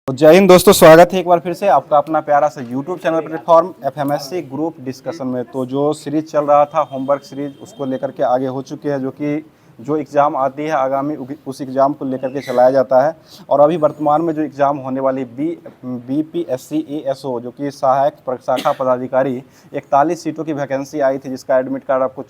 तो जय हिंद दोस्तों, स्वागत है एक बार फिर से आपका अपना प्यारा सा YouTube channel platform FMSC group discussion में। तो जो सीरीज चल रहा था होमवर्क सीरीज, उसको लेकर के आगे हो चुके हैं, जो कि जो एग्ज़ाम आती है आगामी उस एग्ज़ाम को लेकर के चलाया जाता है। और अभी वर्तमान में जो एग्ज़ाम होने वाली बीपीएससी एएसओ, जो कि सहायक प्रशाखा पदाधिकारी, 41 सीटों की वैकेंसी आई थी, जिसका एडमिट कार्ड आपको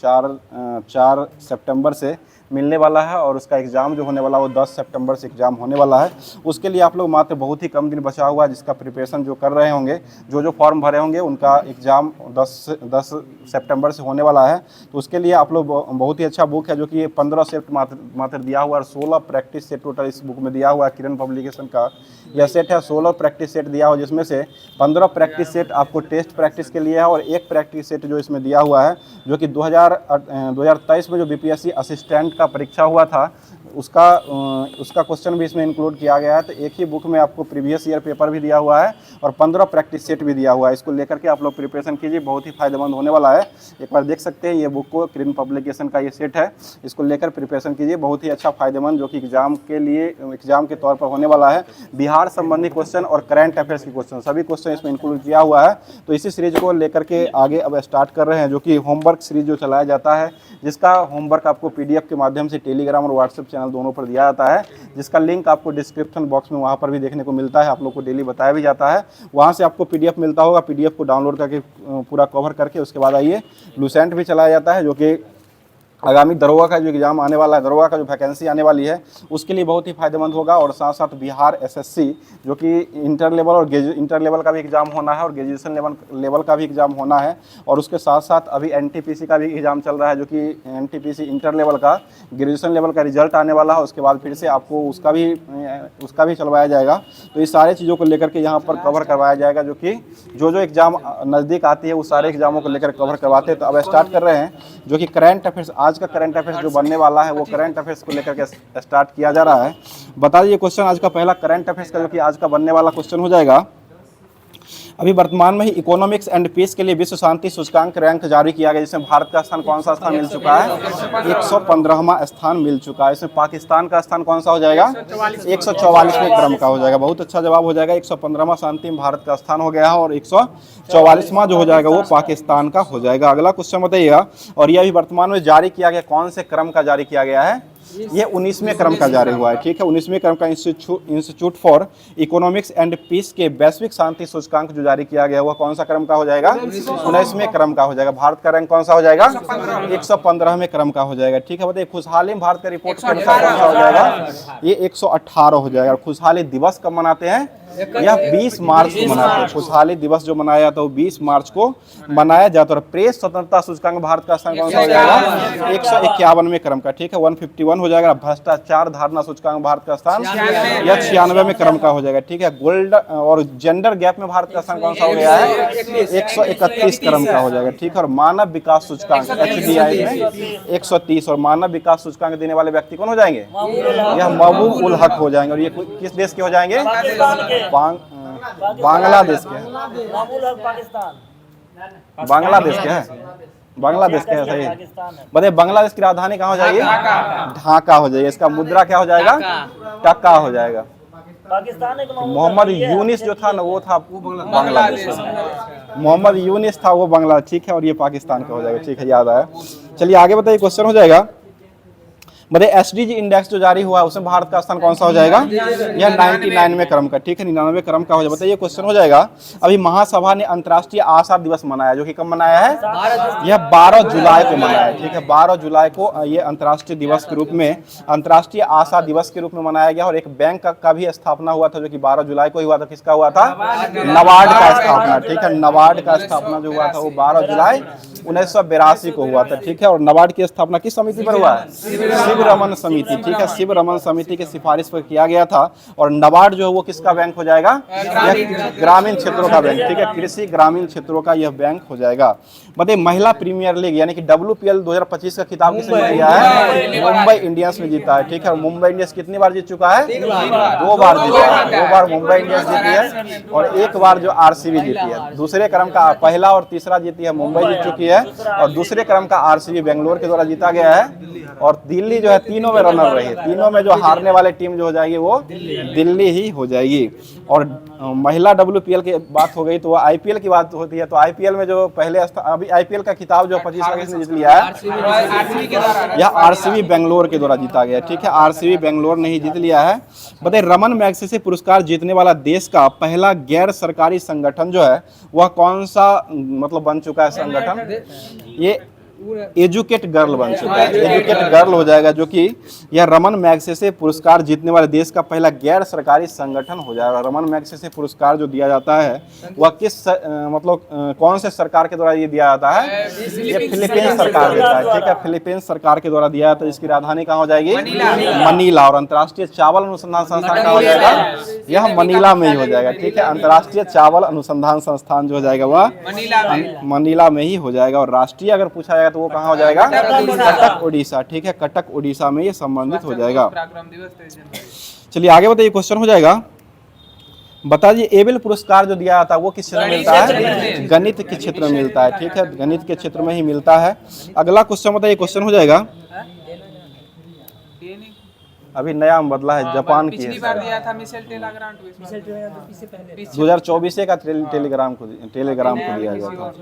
4 सितंबर से मिलने वाला है। और उसका एग्ज़ाम जो होने वाला है वो 10 सितंबर से एग्ज़ाम होने वाला है। उसके लिए आप लोग मात्र बहुत ही कम दिन बचा हुआ है, जिसका प्रिपरेशन जो कर रहे होंगे, जो फॉर्म भरे होंगे, उनका एग्ज़ाम 10 सितंबर से होने वाला है। तो उसके लिए आप लोग बहुत ही अच्छा बुक है, जो कि ये 15 सेट मात्र दिया हुआ है और 16 प्रैक्टिस सेट टोटल इस बुक में दिया हुआ है। किरण पब्लिकेशन का यह सेट है, 16 प्रैक्टिस सेट दिया हुआ, जिसमें से 15 प्रैक्टिस सेट आपको टेस्ट प्रैक्टिस के लिए है और एक प्रैक्टिस सेट जो इसमें दिया हुआ है, जो कि 2023 में जो बीपीएससी असिस्टेंट का परीक्षा हुआ था, उसका क्वेश्चन भी इसमें इंक्लूड किया गया है। तो एक ही बुक में आपको प्रीवियस ईयर पेपर भी दिया हुआ है और 15 प्रैक्टिस सेट भी दिया हुआ है। इसको लेकर के आप लोग प्रिपरेशन कीजिए, बहुत ही फायदेमंद होने वाला है। एक बार देख सकते हैं ये बुक को, किरण पब्लिकेशन का ये सेट है, इसको लेकर प्रिपरेशन कीजिए, बहुत ही अच्छा फायदेमंद, जो कि एग्जाम के लिए एग्जाम के तौर पर होने वाला है। बिहार संबंधी क्वेश्चन और करंट अफेयर्स के क्वेश्चन, सभी क्वेश्चन इसमें इंक्लूड किया हुआ है। तो इसी सीरीज को लेकर के आगे अब स्टार्ट कर रहे हैं, जो कि होमवर्क सीरीज जो चलाया जाता है, जिसका होमवर्क आपको पीडीएफ के माध्यम से टेलीग्राम और व्हाट्सएप चैनल दोनों पर दिया जाता है, जिसका लिंक आपको डिस्क्रिप्शन बॉक्स में वहाँ पर भी देखने को मिलता है। आप लोग को डेली बताया भी जाता है, वहाँ से आपको पीडीएफ मिलता होगा। पीडीएफ को डाउनलोड करके पूरा कवर करके उसके बाद आइए, लूसेंट भी चलाया जाता है, जो कि आगामी दरोगा का जो एग्ज़ाम आने वाला है, दरोगा का जो वैकेंसी आने वाली है, उसके लिए बहुत ही फायदेमंद होगा। और साथ साथ बिहार एसएससी, जो कि इंटर लेवल और इंटर लेवल का भी एग्ज़ाम होना है और ग्रेजुएशन लेवल का भी एग्ज़ाम होना है। और उसके साथ साथ अभी एनटीपीसी का भी एग्ज़ाम चल रहा है, जो कि एनटीपीसी इंटर लेवल का ग्रेजुएशन लेवल का रिजल्ट आने वाला है। उसके बाद फिर से आपको उसका भी चलवाया जाएगा। तो इस सारे चीज़ों को लेकर के यहाँ पर कवर करवाया जाएगा, जो कि जो एग्ज़ाम नज़दीक आती है, उस सारे एग्ज़ामों को लेकर कवर करवाते हैं। तो अब स्टार्ट कर रहे हैं, जो कि करंट अफेयर्स, आज का करंट अफेयर्स जो बनने वाला है, वो करंट अफेयर्स को लेकर के स्टार्ट किया जा रहा है। बता दीजिए क्वेश्चन आज का पहला करंट अफेयर्स का, जो कि आज का बनने वाला क्वेश्चन हो जाएगा। अभी वर्तमान में ही इकोनॉमिक्स एंड पीस के लिए विश्व शांति सूचकांक रैंक जारी किया गया, जिसमें भारत का स्थान कौन सा स्थान मिल चुका है? 115वां स्थान मिल चुका है। इसमें पाकिस्तान का स्थान कौन सा हो जाएगा? 144वें क्रम का हो जाएगा। बहुत अच्छा जवाब हो जाएगा। 115वां शांति में भारत का स्थान हो गया है और 144वां जो हो जाएगा वो पाकिस्तान का हो जाएगा। अगला क्वेश्चन बताइएगा। और यह अभी वर्तमान में जारी किया गया, कौन से क्रम का जारी किया गया है? ये 19वें क्रम का जारी हुआ है। ठीक है, 19वें क्रम का institute for economics and peace के वैश्विक शांति सूचकांक जो जारी किया गया हुआ, कौन सा क्रम का हो जाएगा? 19वें क्रम का हो जाएगा। भारत का रैंक कौन सा हो जाएगा? 115वें क्रम का हो जाएगा। ठीक है, बताइए खुशहाली भारत का रिपोर्ट के अनुसार कौन सा हो जाएगा? ये 118 हो जाएगा। और खुशहाली दिवस कब मनाते हैं? यह 20 मार्च को मनाते हैं। खुशहाली दिवस जो मनाया जाता है वो 20 मार्च को मनाया जाता है। और प्रेस स्वतंत्रता सूचकांक भारत का स्थान कौन सा हो जाएगा? 151वें क्रम का। ठीक है, 151 हो जाएगा। भ्रष्टाचार धारणा सूचकांक भारत का स्थान यह 96वें क्रम का हो जाएगा। ठीक है, गोल्ड और जेंडर गैप में भारत का स्थान कौन सा हो गया है? 131 क्रम का हो जाएगा। ठीक है, और मानव विकास सूचकांक HDI में 130, और मानव विकास सूचकांक देने वाले व्यक्ति कौन हो जाएंगे? यह महबूब उल हक हो जाएंगे। और ये किस देश के हो जाएंगे? बांग्लादेश के हैं। बांग्लादेश के हैं, बांग्लादेश के है। सही बताइए, बांग्लादेश की राजधानी कहाँ हो जाएगी? ढाका हो जाएगी। इसका मुद्रा क्या हो जाएगा? टका हो जाएगा। मोहम्मद यूनिस जो था ना, वो था बांग्लादेश। मोहम्मद यूनिस था वो बांग्लादेश। ठीक है, और ये पाकिस्तान का हो जाएगा। ठीक है, याद आया। चलिए आगे बताइए, क्वेश्चन हो जाएगा। बताइए एसडीजी इंडेक्स जो जारी हुआ है, उसमें भारत का स्थान कौन सा हो जाएगा? यह 99वें क्रम का। ठीक है, 99वें क्रम का हो जाएगा। बताइए क्वेश्चन हो जाएगा। अभी महासभा ने अंतर्राष्ट्रीय आशा दिवस मनाया, जो कि कब मनाया है? यह 12 जुलाई को मनाया है। ठीक है, 12 जुलाई को ये अंतर्राष्ट्रीय दिवस के रूप में, अंतर्राष्ट्रीय आशा दिवस के रूप में मनाया गया। और एक बैंक का भी स्थापना हुआ था, जो कि 12 जुलाई को हुआ था। किसका हुआ था? नबार्ड का स्थापना। ठीक है, नबार्ड का स्थापना जो हुआ था वो 12 जुलाई 1982 को हुआ था। ठीक है, और नबार्ड की स्थापना किस समिति पर हुआ है? शिव रमन समिति। ठीक है, शिव रमन समिति की सिफारिश पर किया गया था। और नबार्ड जो है वो किसका बैंक हो जाएगा? यह ग्रामीण क्षेत्रों का बैंक। ठीक है, कृषि ग्रामीण क्षेत्रों का यह बैंक हो जाएगा। बताइए महिला प्रीमियर लीग यानी कि WPL 2025 का खिताब किसने लिया है? मुंबई इंडियंस ने जीता है। ठीक है, और मुंबई इंडियंस कितनी बार जीत चुका है? 2 बार जीता है। 2 बार मुंबई इंडियंस जीती है और 1 बार जो RCB जीती है। दूसरे क्रम का पहला और तीसरा जीती है मुंबई जीत चुकी है, और दूसरे क्रम का RCB बेंगलोर के द्वारा जीता गया है। और दिल्ली जो है तीनों में रनर रही है, तीनों में जो हारने वाले टीम जो हो जाएगी वो दिल्ली ही हो जाएगी। और महिला WPL की बात हो गई तो IPL की बात होती है, तो IPL में जो पहले अभी IPL का खिताब जो 25 का किसने जीत लिया है, यह RCB बेंगलोर के द्वारा जीता गया, ठीक है, RCB बेंगलोर ने ही जीत लिया है। बताइए रमन मैग्सेसे पुरस्कार जीतने वाला देश का पहला गैर सरकारी संगठन जो है वह कौन सा मतलब बन चुका है संगठन, ये एजुकेट गर्ल बन चुका है, एजुकेट गर्ल हो जाएगा, जो कि यह रमन मैग्सेसे पुरस्कार जीतने वाले देश का पहला गैर सरकारी संगठन हो जाएगा। रमन मैग्सेसे पुरस्कार जो दिया जाता है वह किस मतलब कौन से सरकार के द्वारा ये दिया जाता है, ये फिलीपींस सरकार देता है, ठीक है, फिलीपींस सरकार के द्वारा दिया जाता है, जिसकी राजधानी कहाँ हो जाएगी, मनीला। और अंतर्राष्ट्रीय चावल अनुसंधान संस्थान कहाँ हो जाएगा, यह मनीला में ही हो जाएगा, ठीक है, अंतर्राष्ट्रीय चावल अनुसंधान संस्थान जो हो जाएगा वह मनीला में ही हो जाएगा। और राष्ट्रीय अगर पूछा जाएगा तो वो कहाँ हो जाएगा, कटक उड़ीसा, ठीक है, कटक उड़ीसा में ये संबंधित हो जाएगा। चलिए आगे बताइए, क्वेश्चन हो जाएगा, बता दीजिए एबेल पुरस्कार जो दिया जाता है वो किस क्षेत्र में मिलता है, गणित के क्षेत्र में मिलता है, ठीक है, गणित के क्षेत्र में ही मिलता है। अगला क्वेश्चन बताइए, क्वेश्चन हो जाएगा, अभी नया बदला है, जापान की है, 2024 का टेलीग्राम को दिया गया था।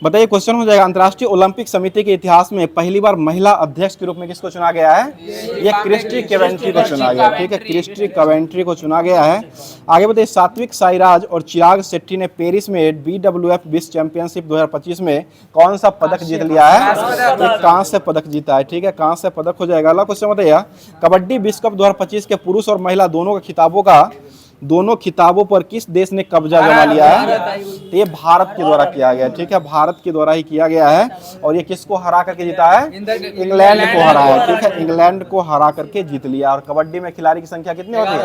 बताइए क्वेश्चन हो जाएगा, अंतर्राष्ट्रीय ओलंपिक समिति के इतिहास में पहली बार महिला अध्यक्ष के रूप में किसको चुना गया है, यह क्रिस्टी कवेंट्री को चुना गया, ठीक है, क्रिस्टी कवेंट्री को चुना गया है। आगे बताइए सात्विक साईराज और चिराग शेट्टी ने पेरिस में BWF विश्व चैंपियनशिप 2025 में कौन सा पदक जीत लिया है, तो कांस्य पदक जीता है, ठीक है, कांस्य पदक हो जाएगा। अगला क्वेश्चन बताइए, कबड्डी विश्व कप 2025 के पुरुष और महिला दोनों खिताबों पर किस देश ने कब्जा जमा लिया है, तो ये भारत के द्वारा किया गया, ठीक है, भारत के द्वारा ही किया गया है। और ये किसको हरा करके जीता है, इंग्लैंड को हराया, ठीक है, इंग्लैंड को हरा करके जीत लिया। और कबड्डी में खिलाड़ी की संख्या कितनी होती है,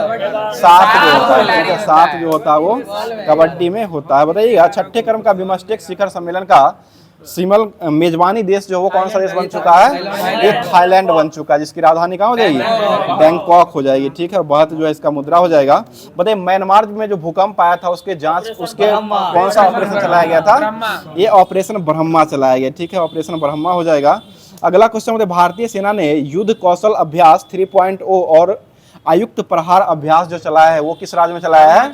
7 जो होता है, ठीक है, 7 जो होता है वो कबड्डी में होता है। बताइएगा छठे क्रम का बिमस्टेक शिखर सम्मेलन का सिमल मेजबानी देश जो वो कौन सा देश बन चुका है, ये थाईलैंड बन चुका है, जिसकी राजधानी कहाँ हो जाएगी, बैंकॉक हो जाएगी, ठीक है, और बहुत जो है इसका मुद्रा हो जाएगा। बताइए म्यांमार में जो भूकंप आया था उसके जांच उसके कौन सा ऑपरेशन चलाया गया था, ये ऑपरेशन ब्रह्मा चलाया गया, ठीक है, ऑपरेशन ब्रह्मा हो जाएगा। अगला क्वेश्चन बताइए भारतीय सेना ने युद्ध कौशल अभ्यास 3.0 और आयुक्त प्रहार अभ्यास जो चलाया है वो किस राज्य में चलाया है,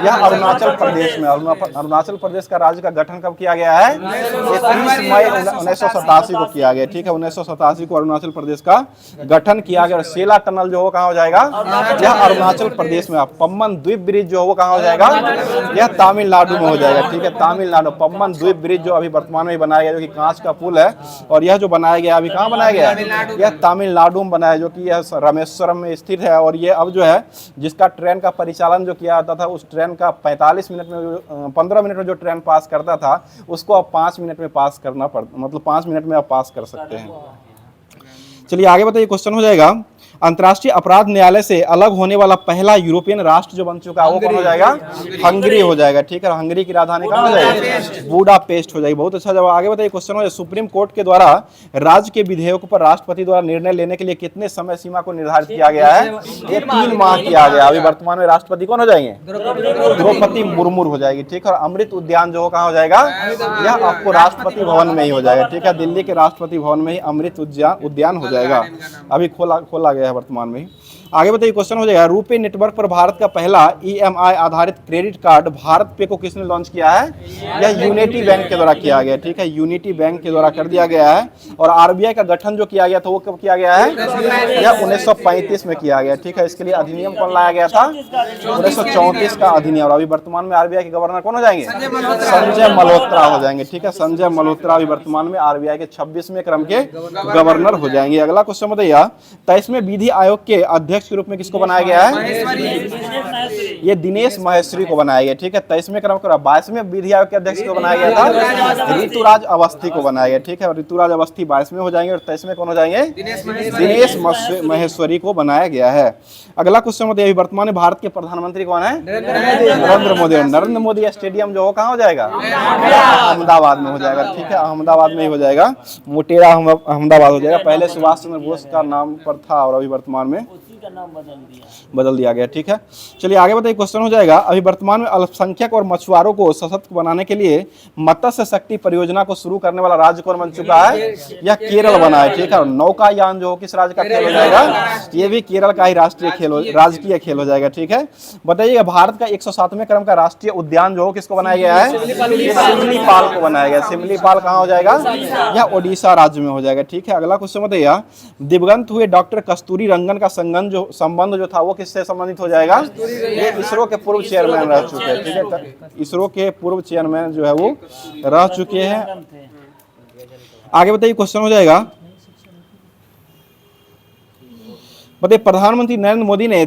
यह अरुणाचल प्रदेश में। अरुणाचल प्रदेश का राज्य का गठन कब किया गया है, 30 मई 1987 को किया गया, ठीक है, 1987 को अरुणाचल प्रदेश का गठन किया गया। और सेला टनल जो वो कहाँ हो जाएगा, यह अरुणाचल प्रदेश में। पम्बन द्वीप ब्रिज जो वो कहाँ हो जाएगा, यह तमिलनाडु में हो जाएगा, ठीक है, तमिलनाडु। पम्बन द्वीप ब्रिज जो अभी वर्तमान में बनाया गया, जो कि कांच का पुल है, और यह जो बनाया गया अभी कहाँ बनाया गया, यह तमिलनाडु में बनाया, जो कि यह रामेश्वरम में स्थित है। और ये अब जो है जिसका ट्रेन का परिचालन जो किया जाता था, उस ट्रेन का 45 मिनट में 15 मिनट में जो ट्रेन पास करता था उसको अब 5 मिनट में पास करना पड़ता, मतलब 5 मिनट में आप पास कर सकते हैं। चलिए आगे बताइए, क्वेश्चन हो जाएगा, अंतर्राष्ट्रीय अपराध न्यायालय से अलग होने वाला पहला यूरोपियन राष्ट्र जो बन चुका है वो कौन हो जाएगा, हंगरी हो जाएगा, ठीक है, हंगरी की राजधानी कहाँ हो जाएगी, बुडापेस्ट हो जाएगी। बहुत अच्छा जवाब। आगे बताइए क्वेश्चन हो जाए, सुप्रीम कोर्ट के द्वारा राज्य के विधेयकों पर राष्ट्रपति द्वारा निर्णय लेने के लिए कितने समय सीमा को निर्धारित किया गया है, ये 3 माह किया गया। अभी वर्तमान में राष्ट्रपति कौन हो जाएंगे, द्रौपदी मुर्मू हो जाएगी, ठीक है। और अमृत उद्यान जो कहाँ हो जाएगा, यह आपको राष्ट्रपति भवन में ही हो जाएगा, ठीक है, दिल्ली के राष्ट्रपति भवन में ही अमृत उद्यान हो जाएगा, अभी खोला गया है वर्तमान में ही। आगे बताइए क्वेश्चन हो जाएगा, रुपे नेटवर्क पर भारत का पहला EMI आधारित क्रेडिट कार्ड भारत पे को किसने लॉन्च किया है, यह यूनिटी बैंक के द्वारा किया गया, ठीक है, यूनिटी बैंक के द्वारा कर दिया गया है। और RBI का गठन जो किया गया था वो कब किया गया है, यह 1935 में किया गया, ठीक है। इसके लिए अधिनियम कौन लाया गया था, 1934 का अधिनियम। और अभी वर्तमान में RBI के गवर्नर कौन हो जाएंगे, संजय मल्होत्रा हो जाएंगे, ठीक है, संजय मल्होत्रा अभी वर्तमान में RBI के 26वें क्रम के गवर्नर हो जाएंगे। अगला क्वेश्चन बताइए, 23वें विधि आयोग के अध्यक्ष के रूप में किसको बनाया गया है, ये दिनेश महेश्वरी को बनाया गया, ठीक है, 23वें क्रम का। 22वें विधि आयोग के अध्यक्ष को बनाया गया था, ऋतुराज अवस्थी को बनाया गया, ठीक है, और ऋतुराज अवस्थी 22वें हो जाएंगे और 23वें कौन हो जाएंगे, दिनेश महेश्वरी को बनाया गया है। अगला क्वेश्चन बताइए, वर्तमान में भारत के प्रधानमंत्री कौन है, नरेंद्र मोदी। नरेंद्र मोदी स्टेडियम जो कहाँ हो जाएगा, अहमदाबाद में हो जाएगा, ठीक है, अहमदाबाद में ही हो जाएगा, मोटेरा अहमदाबाद हो जाएगा। पहले सुभाष चंद्र बोस का नाम पर था और अभी वर्तमान में का नाम बदल दिया गया। ठीक है, चलिए आगे बताइए, क्वेश्चन हो जाएगा, अभी वर्तमान में अल्पसंख्यक और मछुआरों को सशक्त बनाने के लिए मत्स्य शक्ति परियोजना को शुरू करने वाला राज्य कौन बन चुका है? यह केरल बना है। ठीक है, और नौकायान जो किस राज्य का खेल हो जाएगा? ये भी केरल का ही राष्ट्रीय खेल, राजकीय खेल हो जाएगा। ठीक है, बताइएगा भारत का 107वें क्रम का राष्ट्रीय उद्यान जो किसको बनाया गया है? सिमलीपाल को बनाया गया। सिमलीपाल कहाँ हो जाएगा? यह ओडिशा राज्य में हो जाएगा। ठीक है, अगला क्वेश्चन बताइए, दिवंगत हुए डॉक्टर कस्तूरी रंगन का संबंध जो था वो किससे संबंधित हो जाएगा? ये इसरो के पूर्व चेयरमैन रह चुके हैं। ठीक है, इसरो के पूर्व चेयरमैन जो है वो रह चुके हैं। आगे बताइए, क्वेश्चन हो जाएगा, बताइए प्रधानमंत्री नरेंद्र मोदी ने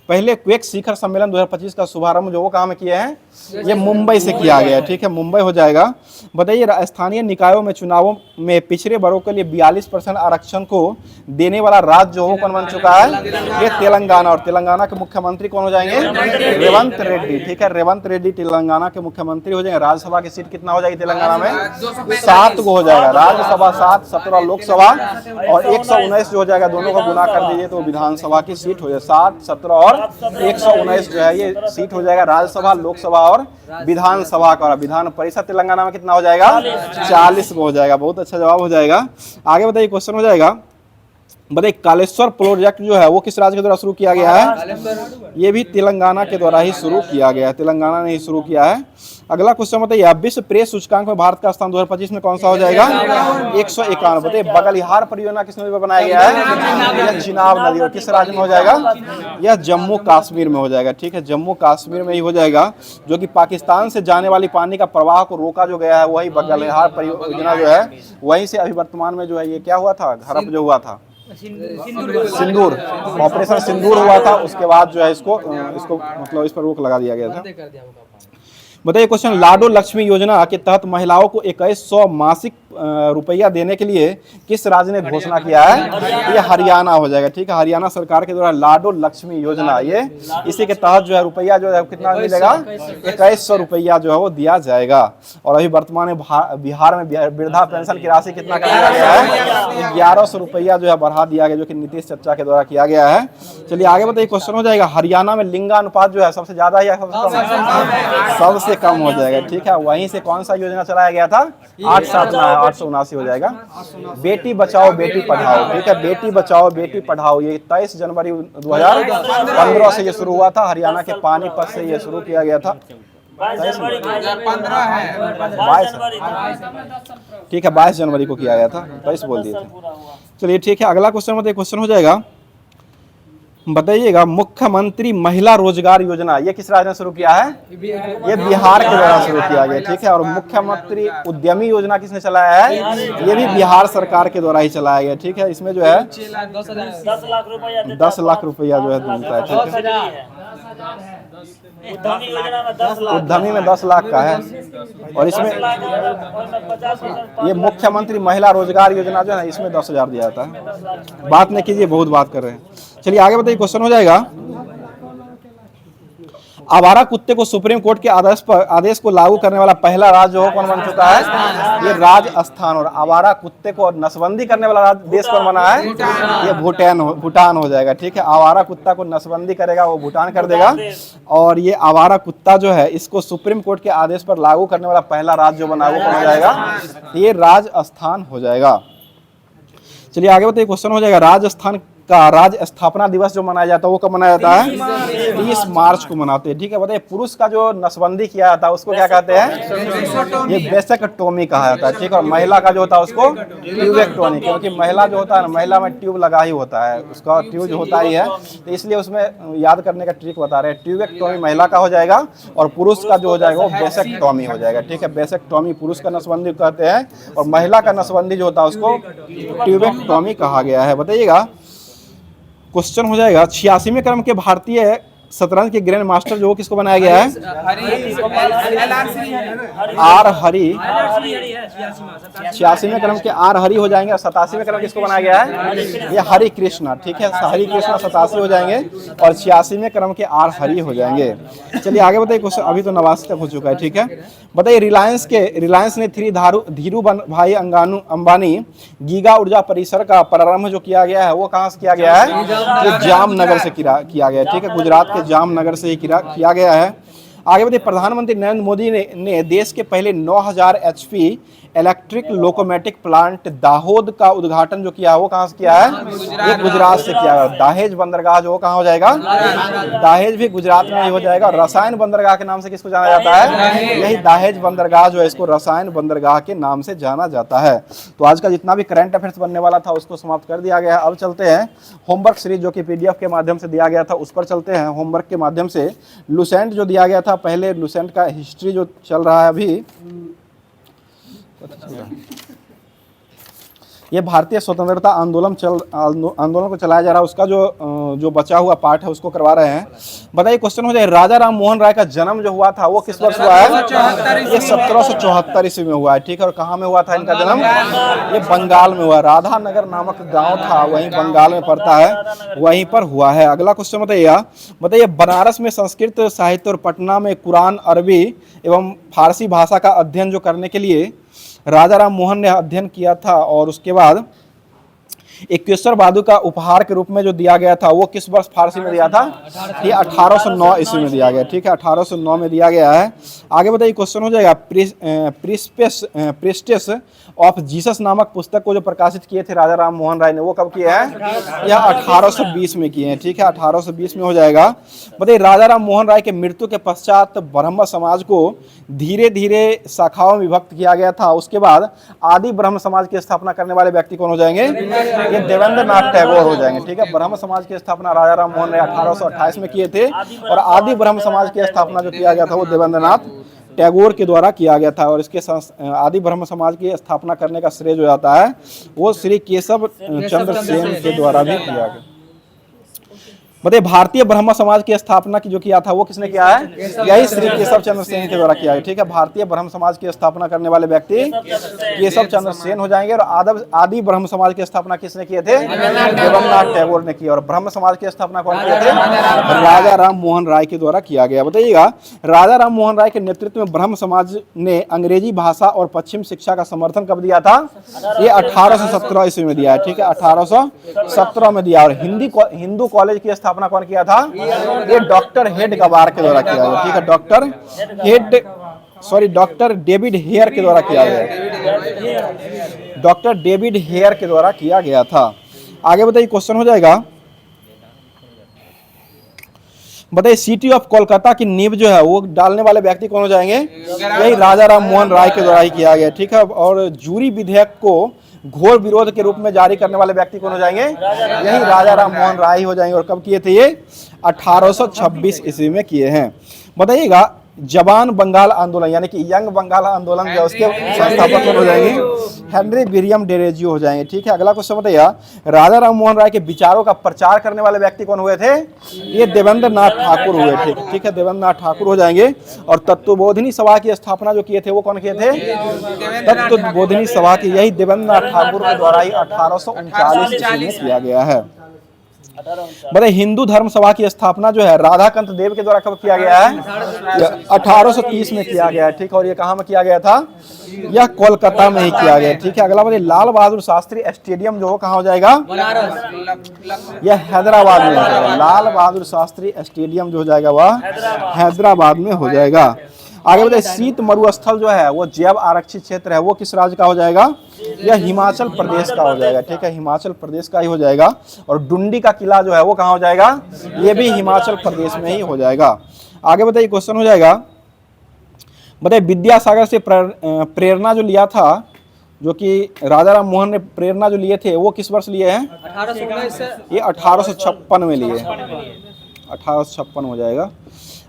पहले क्वेक शिखर सम्मेलन 2025 का शुभारंभ जो वो कहाँ में किए हैं? ये मुंबई से किया गया है। ठीक है, मुंबई हो जाएगा। बताइए स्थानीय निकायों में चुनावों में पिछड़े वर्गों के लिए 42% आरक्षण को देने वाला राज्य जो कौन बन चुका है? ये तेलंगाना। और तेलंगाना के मुख्यमंत्री कौन हो जाएंगे? रेवंत रेड्डी। ठीक है, रेवंत रेड्डी तेलंगाना के मुख्यमंत्री हो जाएंगे। राज्यसभा की सीट कितना हो जाएगी तेलंगाना में? 7 को हो जाएगा। राज्यसभा 7, 17 लोकसभा और 119 जो हो जाएगा, दोनों को गुना कर दीजिए तो विधानसभा की सीट हो जाए 7, 17 और 119 जो है ये सीट हो जाएगा राज्यसभा, लोकसभा और विधानसभा का। विधान परिषद तेलंगाना में कितना हो जाएगा? 40 को हो जाएगा। बहुत अच्छा जवाब हो जाएगा। आगे बताइए, क्वेश्चन हो जाएगा, बताइए कालेश्वर प्रोजेक्ट जो है वो किस राज्य के द्वारा शुरू किया गया है? ये भी तेलंगाना के द्वारा ही शुरू किया गया है, तेलंगाना ने ही शुरू किया है। अगला क्वेश्चन बताइए, विश्व प्रेस सूचकांक में भारत का स्थान 2025 में कौन सा हो जाएगा? 151। बताइए बगलिहार परियोजना किस नदी पर बनाया गया है? यह चिनाब नदी। और किस राज्य में हो जाएगा? यह जम्मू कश्मीर में हो जाएगा। ठीक है, जम्मू कश्मीर में ही हो जाएगा, जो कि पाकिस्तान से जाने वाली पानी का प्रवाह को रोका जो गया है वही बगलिहार परियोजना जो है, वहीं से अभी वर्तमान में जो है ये क्या हुआ था? हड़प जो हुआ था, सिंदूर, ऑपरेशन सिंदूर हुआ था। उसके बाद जो है इसको मतलब इस पर रोक लगा दिया गया था। बताइए क्वेश्चन, लाडो लक्ष्मी योजना के तहत महिलाओं को 2100 मासिक रुपया देने के लिए किस राज्य ने घोषणा किया है? ये हरियाणा हो जाएगा। ठीक है, हरियाणा सरकार के द्वारा लाडो लक्ष्मी योजना, ये इसी के तहत जो है रुपया जो है कितना मिलेगा? 2100 रुपया जो है वो दिया जाएगा। और अभी वर्तमान में बिहार में वृद्धा पेंशन की राशि कितना कर दिया गया है? 1100 रुपया जो है बढ़ा दिया गया, जो कि नीतीश चर्चा के द्वारा किया गया है। चलिए आगे बताइए, क्वेश्चन हो जाएगा, हरियाणा में लिंगानुपात जो है सबसे ज्यादा या सबसे कम हो जाएगा। ठीक है, वहीं से कौन सा योजना चलाया गया था? 879 हो जाएगा। बेटी बचाओ बेटी पढ़ाओ। ठीक है, बेटी बचाओ बेटी पढ़ाओ, ये 23 जनवरी 2015 से ये शुरू हुआ था। हरियाणा के पानीपत से ये शुरू किया गया था। 22 ठीक है, 22 जनवरी को किया गया था, 23 बोल दिए थे। चलिए ठीक है, अगला क्वेश्चन बताइए, क्वेश्चन हो जाएगा, बताइएगा मुख्यमंत्री महिला रोजगार योजना ये किस राज्य ने शुरू किया है? ये बिहार के द्वारा शुरू किया गया। ठीक है, और मुख्यमंत्री उद्यमी योजना किसने चलाया है? ये भी बिहार सरकार के द्वारा ही चलाया गया। ठीक है, इसमें जो है 10 लाख रुपया जो है मिलता है। ठीक है, उद्यमी में 10 लाख का है। और इसमें ये मुख्यमंत्री महिला रोजगार योजना जो है इसमें 10,000 दिया जाता है। बात नहीं कीजिए, बहुत बात कर रहे हैं। चलिए आगे बताइए, क्वेश्चन हो जाएगा, आवारा कुत्ते को सुप्रीम कोर्ट के आदेश को लागू करने वाला पहला राज्य हो कौन बन चुका है? ये राजस्थान। और आवारा कुत्ते को नसबंदी करने वाला देश कौन बना है? ये भूटान हो जाएगा। ठीक है, आवारा कुत्ता को नसबंदी करेगा वो भूटान कर देगा। और ये आवारा कुत्ता जो है इसको सुप्रीम कोर्ट के आदेश पर लागू करने वाला पहला राज्य जो बना वो कौन हो जाएगा? ये राजस्थान हो जाएगा। चलिए आगे बताइए, क्वेश्चन हो जाएगा, राजस्थान का राज्य स्थापना दिवस जो मनाया जाता है वो कब मनाया जाता है? 30 मार्च को मनाते हैं। ठीक है, बताइए पुरुष का जो नसबंदी किया जाता है उसको क्या कहते हैं? ये वेसेक्टोमी कहा जाता है। ठीक है, और महिला का जो होता है उसको ट्यूबेक्टोमी, क्योंकि महिला जो होता है महिला में ट्यूब लगा ही होता है, उसका ट्यूब जो होता ही है, तो इसलिए उसमें याद करने का ट्रिक बता रहे हैं। ट्यूबेक्टोमी महिला का हो जाएगा और पुरुष का जो हो जाएगा वो वेसेक्टोमी हो जाएगा। ठीक है, वेसेक्टोमी पुरुष का नसबंदी कहते हैं और महिला का नसबंदी जो होता है उसको ट्यूबेक्टोमी कहा गया है। बताइएगा, क्वेश्चन हो जाएगा, 86वें क्रम के भारतीय शतरंज के ग्रैंड मास्टर जो किसको बनाया गया है? आर हरि। 86वें क्रम के आर हरि हो जाएंगे और 87वें क्रम किसको बनाया गया है? ये हरि कृष्णा, ठीक है, हरि कृष्णा 87 हो जाएंगे और 86वें क्रम के आर हरि हो जाएंगे। चलिए आगे बताइए क्वेश्चन, अभी तो 89 तक हो चुका है, ठीक है। बताइए रिलायंस ने धीरू भाई अंबानी गीगा ऊर्जा परिसर का प्रारंभ जो किया गया है वो कहाँ से किया गया है? ये जामनगर से किया गया है, ठीक है, गुजरात के जामनगर से ही किया गया है। आगे बताइए प्रधानमंत्री नरेंद्र मोदी ने देश के पहले 9000 HP electric locomotive plant Dahod का उद्घाटन जो किया है वो कहाँ से किया है? ये गुजरात से किया है। दाहेज बंदरगाह जो कहाँ हो जाएगा? दाहेज भी गुजरात में ही हो जाएगा। रसायन बंदरगाह के नाम से किसको जाना जाता है? यही दाहेज बंदरगाह जो है इसको रसायन बंदरगाह के नाम से जाना जाता है। तो आज का जितना भी करंट अफेयर्स बनने वाला था उसको समाप्त कर दिया गया है। अब चलते हैं होमवर्क सीरीज जो कि PDF के माध्यम से दिया गया था उस पर चलते हैं। होमवर्क के माध्यम से लुसेंट जो दिया गया था, पहले लुसेंट का हिस्ट्री जो चल रहा है अभी, ये भारतीय स्वतंत्रता आंदोलन को चलाया जा रहा है, उसका जो बचा हुआ पार्ट है उसको करवा रहे हैं। बताइए क्वेश्चन हो जाए, राजा राम मोहन राय का जन्म जो हुआ था वो किस वर्ष हुआ है? ये 1774 ईस्वी में हुआ है, ठीक है। और कहाँ में हुआ था इनका जन्म? ये बंगाल में हुआ। राधा नगर नामक गांव था, वहीं बंगाल में पड़ता है, वहीं पर हुआ है। अगला क्वेश्चन बताइए बनारस में संस्कृत साहित्य और पटना में कुरान, अरबी एवं फारसी भाषा का अध्ययन जो करने के लिए राजा राम मोहन ने अध्ययन किया था और उसके बाद एकेश्वर बहादुर का उपहार के रूप में जो दिया गया था वो किस वर्ष फारसी में दिया था? ये 1809 ईस्वी में दिया गया, ठीक है, 1809 में दिया गया है। आगे बताइए क्वेश्चन हो जाएगा, प्रेस्टेस ऑफ जीसस नामक पुस्तक को जो प्रकाशित किए थे राजा राम मोहन राय ने वो कब किए हैं? यह 1820 में किए हैं, ठीक है, 1820 में हो जाएगा। बताइए राजा राम मोहन राय के मृत्यु के पश्चात ब्रह्म समाज को धीरे धीरे शाखाओं में विभक्त किया गया था। उसके बाद आदि ब्रह्म समाज की स्थापना करने वाले व्यक्ति कौन हो जाएंगे? ये देवेंद्र नाथ टैगोर हो जाएंगे, ठीक है। ब्रह्म समाज की स्थापना राजा राम मोहन राय 1828 में किए थे और आदि ब्रह्म समाज की स्थापना जो किया गया था वो देवेंद्र नाथ टैगोर के द्वारा किया गया था। और इसके आदि ब्रह्म समाज की स्थापना करने का श्रेय जो जाता है वो श्री केशव चंद्र सेन के द्वारा भी किया गया। बताइए भारतीय ब्रह्म समाज की स्थापना की जो किया था वो किसने किया है? यही श्री केशव चंद्र सेन के द्वारा किया है, ठीक है। भारतीय ब्रह्म समाज की स्थापना करने वाले व्यक्ति केशव चंद्र सेन हो जाएंगे। और आदि ब्रह्म समाज की स्थापना किसने किए थे? देवेंद्रनाथ टैगोर ने की। और ब्रह्म समाज की स्थापना कौन किए थे? राजा राम मोहन राय के द्वारा किया गया। बताइएगा राजा राम मोहन राय के नेतृत्व में ब्रह्म समाज ने अंग्रेजी भाषा और पश्चिम शिक्षा का समर्थन कब दिया था? ये 1817 ईस्वी में दिया है, ठीक है, 1817 में दिया। और हिंदू कॉलेज की स्थापना कौन किया था? ये डॉक्टर हेड गवार के द्वारा किया गया, ठीक है, डॉक्टर डेविड हेयर के द्वारा किया गया, डॉक्टर डेविड हेयर के द्वारा किया गया था। आगे बताइए क्वेश्चन हो जाएगा, बताइए सिटी ऑफ कोलकाता की नींव जो है वो डालने वाले व्यक्ति कौन हो जाएंगे? यही राजा राम मोहन राय के द्वारा ही किया गया, ठीक है। और जूरी विधेयक को घोर विरोध के रूप में जारी करने वाले व्यक्ति कौन हो जाएंगे? यही राजा राम मोहन राय ही हो जाएंगे। और कब किए थे ये? 1826 ईस्वी में किए हैं। बताइएगा जवान बंगाल आंदोलन यानी कि यंग बंगाल आंदोलन जो उसके संस्थापक कौन हो जाएंगे? हेनरी विलियम डेरेजियो हो जाएंगे, ठीक है। अगला क्वेश्चन बताइए राजा राम मोहन राय के विचारों का प्रचार करने वाले व्यक्ति कौन हुए थे? ये देवेंद्र नाथ ठाकुर हुए थे, ठीक है, देवेंद्र नाथ ठाकुर हो जाएंगे। और तत्वबोधिनी सभा की स्थापना जो किए थे वो कौन किए थे? तत्वबोधिनी सभा की यही देवेंद्र नाथ ठाकुर के द्वारा ही 1839 ईस्वी में किया गया है। बताइए हिंदू धर्म सभा की स्थापना जो है राधाकांत देव के द्वारा कब किया गया है? 1830 में किया गया है, ठीक है। और ये कहाँ में किया गया था? यह कोलकाता में ही किया गया, ठीक है। अगला बताइए लाल बहादुर शास्त्री स्टेडियम जो कहाँ हो जाएगा? यह हैदराबाद में हो जाएगा। लाल बहादुर शास्त्री स्टेडियम जो हो जाएगा वह हैदराबाद में हो जाएगा। आगे बताइए शीत मरुस्थल जो है वो जैव आरक्षित क्षेत्र है वो किस राज्य का हो जाएगा? यह हिमाचल प्रदेश का हो जाएगा, ठीक है, हिमाचल प्रदेश का ही हो जाएगा। और डुंडी का किला जो है वो कहाँ हो जाएगा? ये भी हिमाचल प्रदेश में ही हो जाएगा। आगे बताइए क्वेश्चन हो जाएगा, बताइए विद्यासागर से प्रेरणा जो लिया था, जो कि राजा राम मोहन ने प्रेरणा जो लिए थे वो किस वर्ष लिए हैं? 1856 में लिए, 1856 हो जाएगा।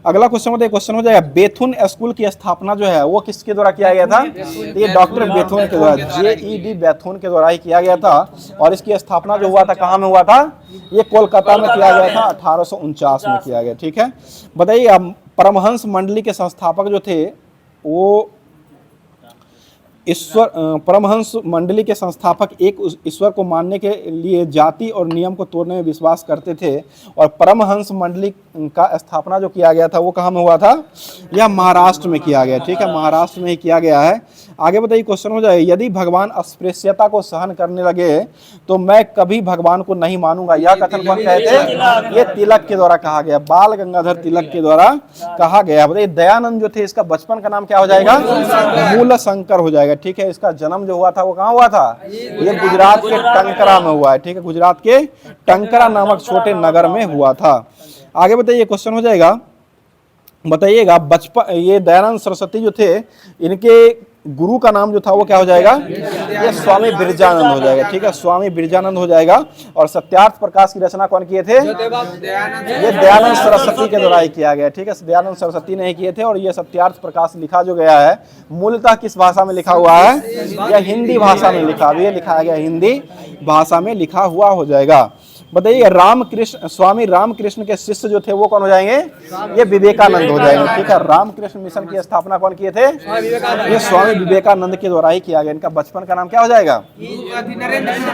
अगला क्वेश्चन हो जाएगा बेथुन स्कूल की स्थापना जो है वो किसके द्वारा किया गया था? ये डॉक्टर बेथुन के द्वारा, JED बेथुन के द्वारा ही किया गया था। और इसकी स्थापना जो हुआ था कहाँ में हुआ था? ये कोलकाता में किया गया था, 1849 में किया गया। ठीक है, बताइए अब परमहंस मंडली के संस्थापक जो थे वो ईश्वर, परमहंस मंडली के संस्थापक एक ईश्वर को मानने के लिए जाति और नियम को तोड़ने में विश्वास करते थे। और परमहंस मंडली का स्थापना जो किया गया था वो कहाँ में हुआ था? यह महाराष्ट्र में किया गया। ठीक है, महाराष्ट्र में ही किया गया है। आगे बताइए क्वेश्चन हो जाए, यदि भगवान अस्पृश्यता को सहन करने लगे तो मैं कभी भगवान को नहीं मानूंगा, यह कथन कौन कहे थे? ये तिलक के द्वारा कहा गया, बाल गंगाधर तिलक के द्वारा कहा गया। बताइए दयानंद जो थे इसका बचपन का नाम क्या हो जाएगा? मूल शंकर हो जाएगा। ठीक है, इसका जन्म जो हुआ था वो कहाँ हुआ था? ये गुजरात के टंकरा में हुआ है। ठीक है, गुजरात के टंकरा नामक छोटे नगर में हुआ था। आगे बताइए क्वेश्चन हो जाएगा, बताइएगा बचपन, ये दयानंद सरस्वती जो थे इनके गुरु का नाम जो था वो क्या हो जाएगा? ये स्वामी बिरजानंद हो जाएगा। ठीक है, स्वामी बिरजानंद हो जाएगा। और सत्यार्थ प्रकाश की रचना कौन किए थे? ये दयानंद सरस्वती के द्वारा ही किया गया। ठीक है, दयानंद सरस्वती ने ही किए थे। और ये सत्यार्थ प्रकाश लिखा जो गया है मूलतः किस भाषा में लिखा हुआ है? यह हिंदी भाषा में लिखा, ये लिखा गया हिंदी भाषा में लिखा हुआ हो जाएगा। बताइए रामकृष्ण, स्वामी रामकृष्ण के शिष्य जो थे वो कौन हो जाएंगे? ये विवेकानंद हो जाएंगे। ठीक है, रामकृष्ण मिशन की स्थापना कौन किए थे? ये स्वामी विवेकानंद के द्वारा ही किया गया। इनका बचपन का नाम क्या हो जाएगा?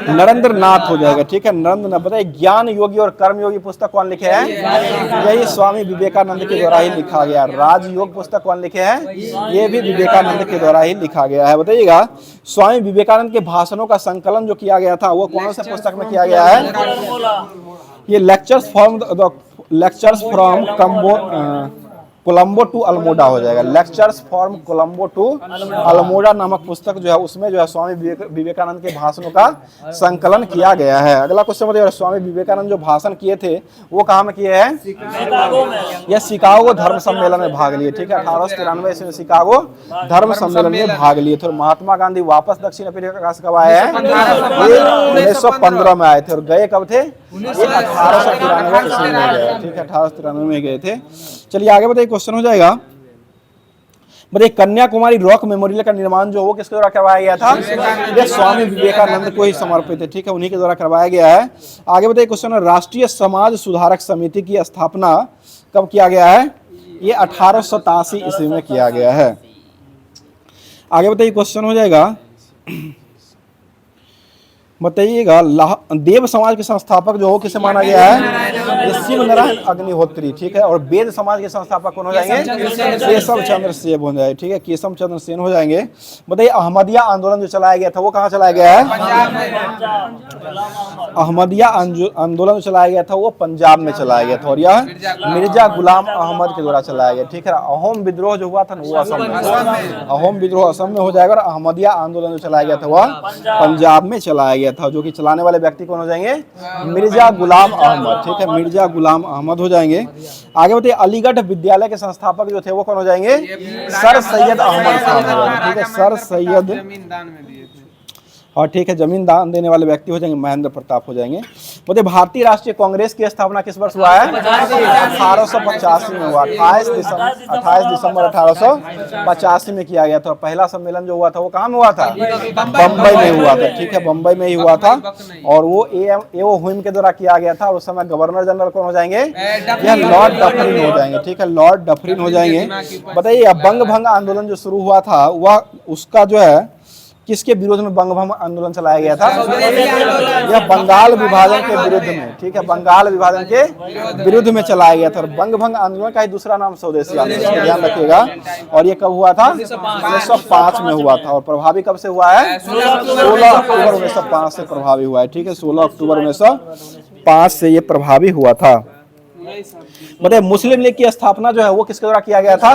नरेंद्र नाथ हो जाएगा। ठीक है, नरेंद्र नाथ। बताइए ज्ञान योगी और कर्म योगी पुस्तक कौन लिखे हैं? यही स्वामी विवेकानंद के द्वारा ही लिखा गया। राजयोग पुस्तक कौन लिखे हैं? ये भी विवेकानंद के द्वारा ही लिखा गया है। बताइएगा स्वामी विवेकानंद के भाषणों का संकलन जो किया गया था वो कौन से पुस्तक में किया गया है? ये lectures from Colombo to Almora हो जाएगा। Lectures from Colombo to Almora नामक पुस्तक जो है उसमें जो है स्वामी विवेकानंद के भाषणों का संकलन किया गया है। अगला क्वेश्चन बताइए स्वामी विवेकानंद जो भाषण किए थे वो कहाँ में किए हैं? यह शिकागो धर्म सम्मेलन में भाग लिए। ठीक है, 1893 ईस्वी में शिकागो धर्म सम्मेलन में भाग लिए थे। और महात्मा गांधी वापस दक्षिण अफ्रीका कब आए हैं? 1915 में आए थे। और गए कब थे? 1893 ईस्वी में गए। ठीक है, 1893 में गए थे। चलिए आगे बताइए क्वेश्चन हो जाएगा, बताइए कन्याकुमारी रॉक मेमोरियल का निर्माण जो वो किसके द्वारा करवाया गया था? ये स्वामी विवेकानंद को ही समर्पित है। ठीक है, उन्हीं के द्वारा करवाया गया है। आगे बताइए क्वेश्चन, राष्ट्रीय समाज सुधारक समिति की स्थापना कब किया गया है? ये 1887 ईस्वी में किया गया है। आगे बताइए क्वेश्चन हो जाएगा, बताइएगा देव समाज के संस्थापक जो हो किसे माना गया है? ये शिव नारायण अग्निहोत्री। ठीक है, और वेद समाज के संस्थापक कौन हो जाएंगे? केशव चंद्र सेन हो जाएंगे। ठीक है, केशव चंद्र सेन हो जाएंगे। बताइए अहमदिया आंदोलन जो चलाया गया था वो कहाँ चलाया गया है? अहमदिया आंदोलन जो चलाया गया था वो पंजाब में चलाया गया था। और यह मिर्जा गुलाम अहमद के द्वारा चलाया गया। ठीक है, अहोम विद्रोह जो हुआ था वो असम में, अहोम विद्रोह असम में हो जाएगा। और अहमदिया आंदोलन जो चलाया गया था वह पंजाब में चलाया गया था। जो कि चलाने वाले व्यक्ति कौन हो जाएंगे? मिर्जा गुलाम अहमद। ठीक है, मिर्जा गुलाम अहमद हो जाएंगे। आगे बताइए अलीगढ़ विद्यालय के संस्थापक जो थे वो कौन हो जाएंगे? सर सैयद अहमद खान हो जाएंगे। ठीक है, सर सैयद। और ठीक है, जमीन दान देने वाले व्यक्ति हो जाएंगे महेंद्र प्रताप हो जाएंगे। बोलते भारतीय राष्ट्रीय कांग्रेस की स्थापना किस वर्ष हुआ है? 1885 में हुआ। 28 दिसंबर 1885 में किया गया था। पहला सम्मेलन जो हुआ था वो कहाँ में हुआ था? बम्बई में हुआ था। ठीक है, बम्बई में ही हुआ था। और वो एओ हुइम के द्वारा किया गया था। और उस समय गवर्नर जनरल कौन हो जाएंगे? यह लॉर्ड डफरिन हो जाएंगे। ठीक है, लॉर्ड डफरिन हो जाएंगे। बताइए बंग भंग आंदोलन जो शुरू हुआ था वह उसका जो है किसके विरोध में बंग भंग आंदोलन चलाया गया था? यह बंगाल विभाजन के विरुद्ध में। ठीक है, बंगाल विभाजन के विरुद्ध में चलाया गया था। बंग भंग आंदोलन का ही दूसरा नाम स्वदेशी आंदोलन, ध्यान रखिएगा। और ये कब हुआ था? 1905 में हुआ था। और प्रभावी कब से हुआ है? 16 अक्टूबर 1905 से प्रभावी हुआ है। ठीक है, 16 अक्टूबर 1905 से ये प्रभावी हुआ था। बताइए मुस्लिम लीग की स्थापना जो है वो किसके द्वारा किया गया था?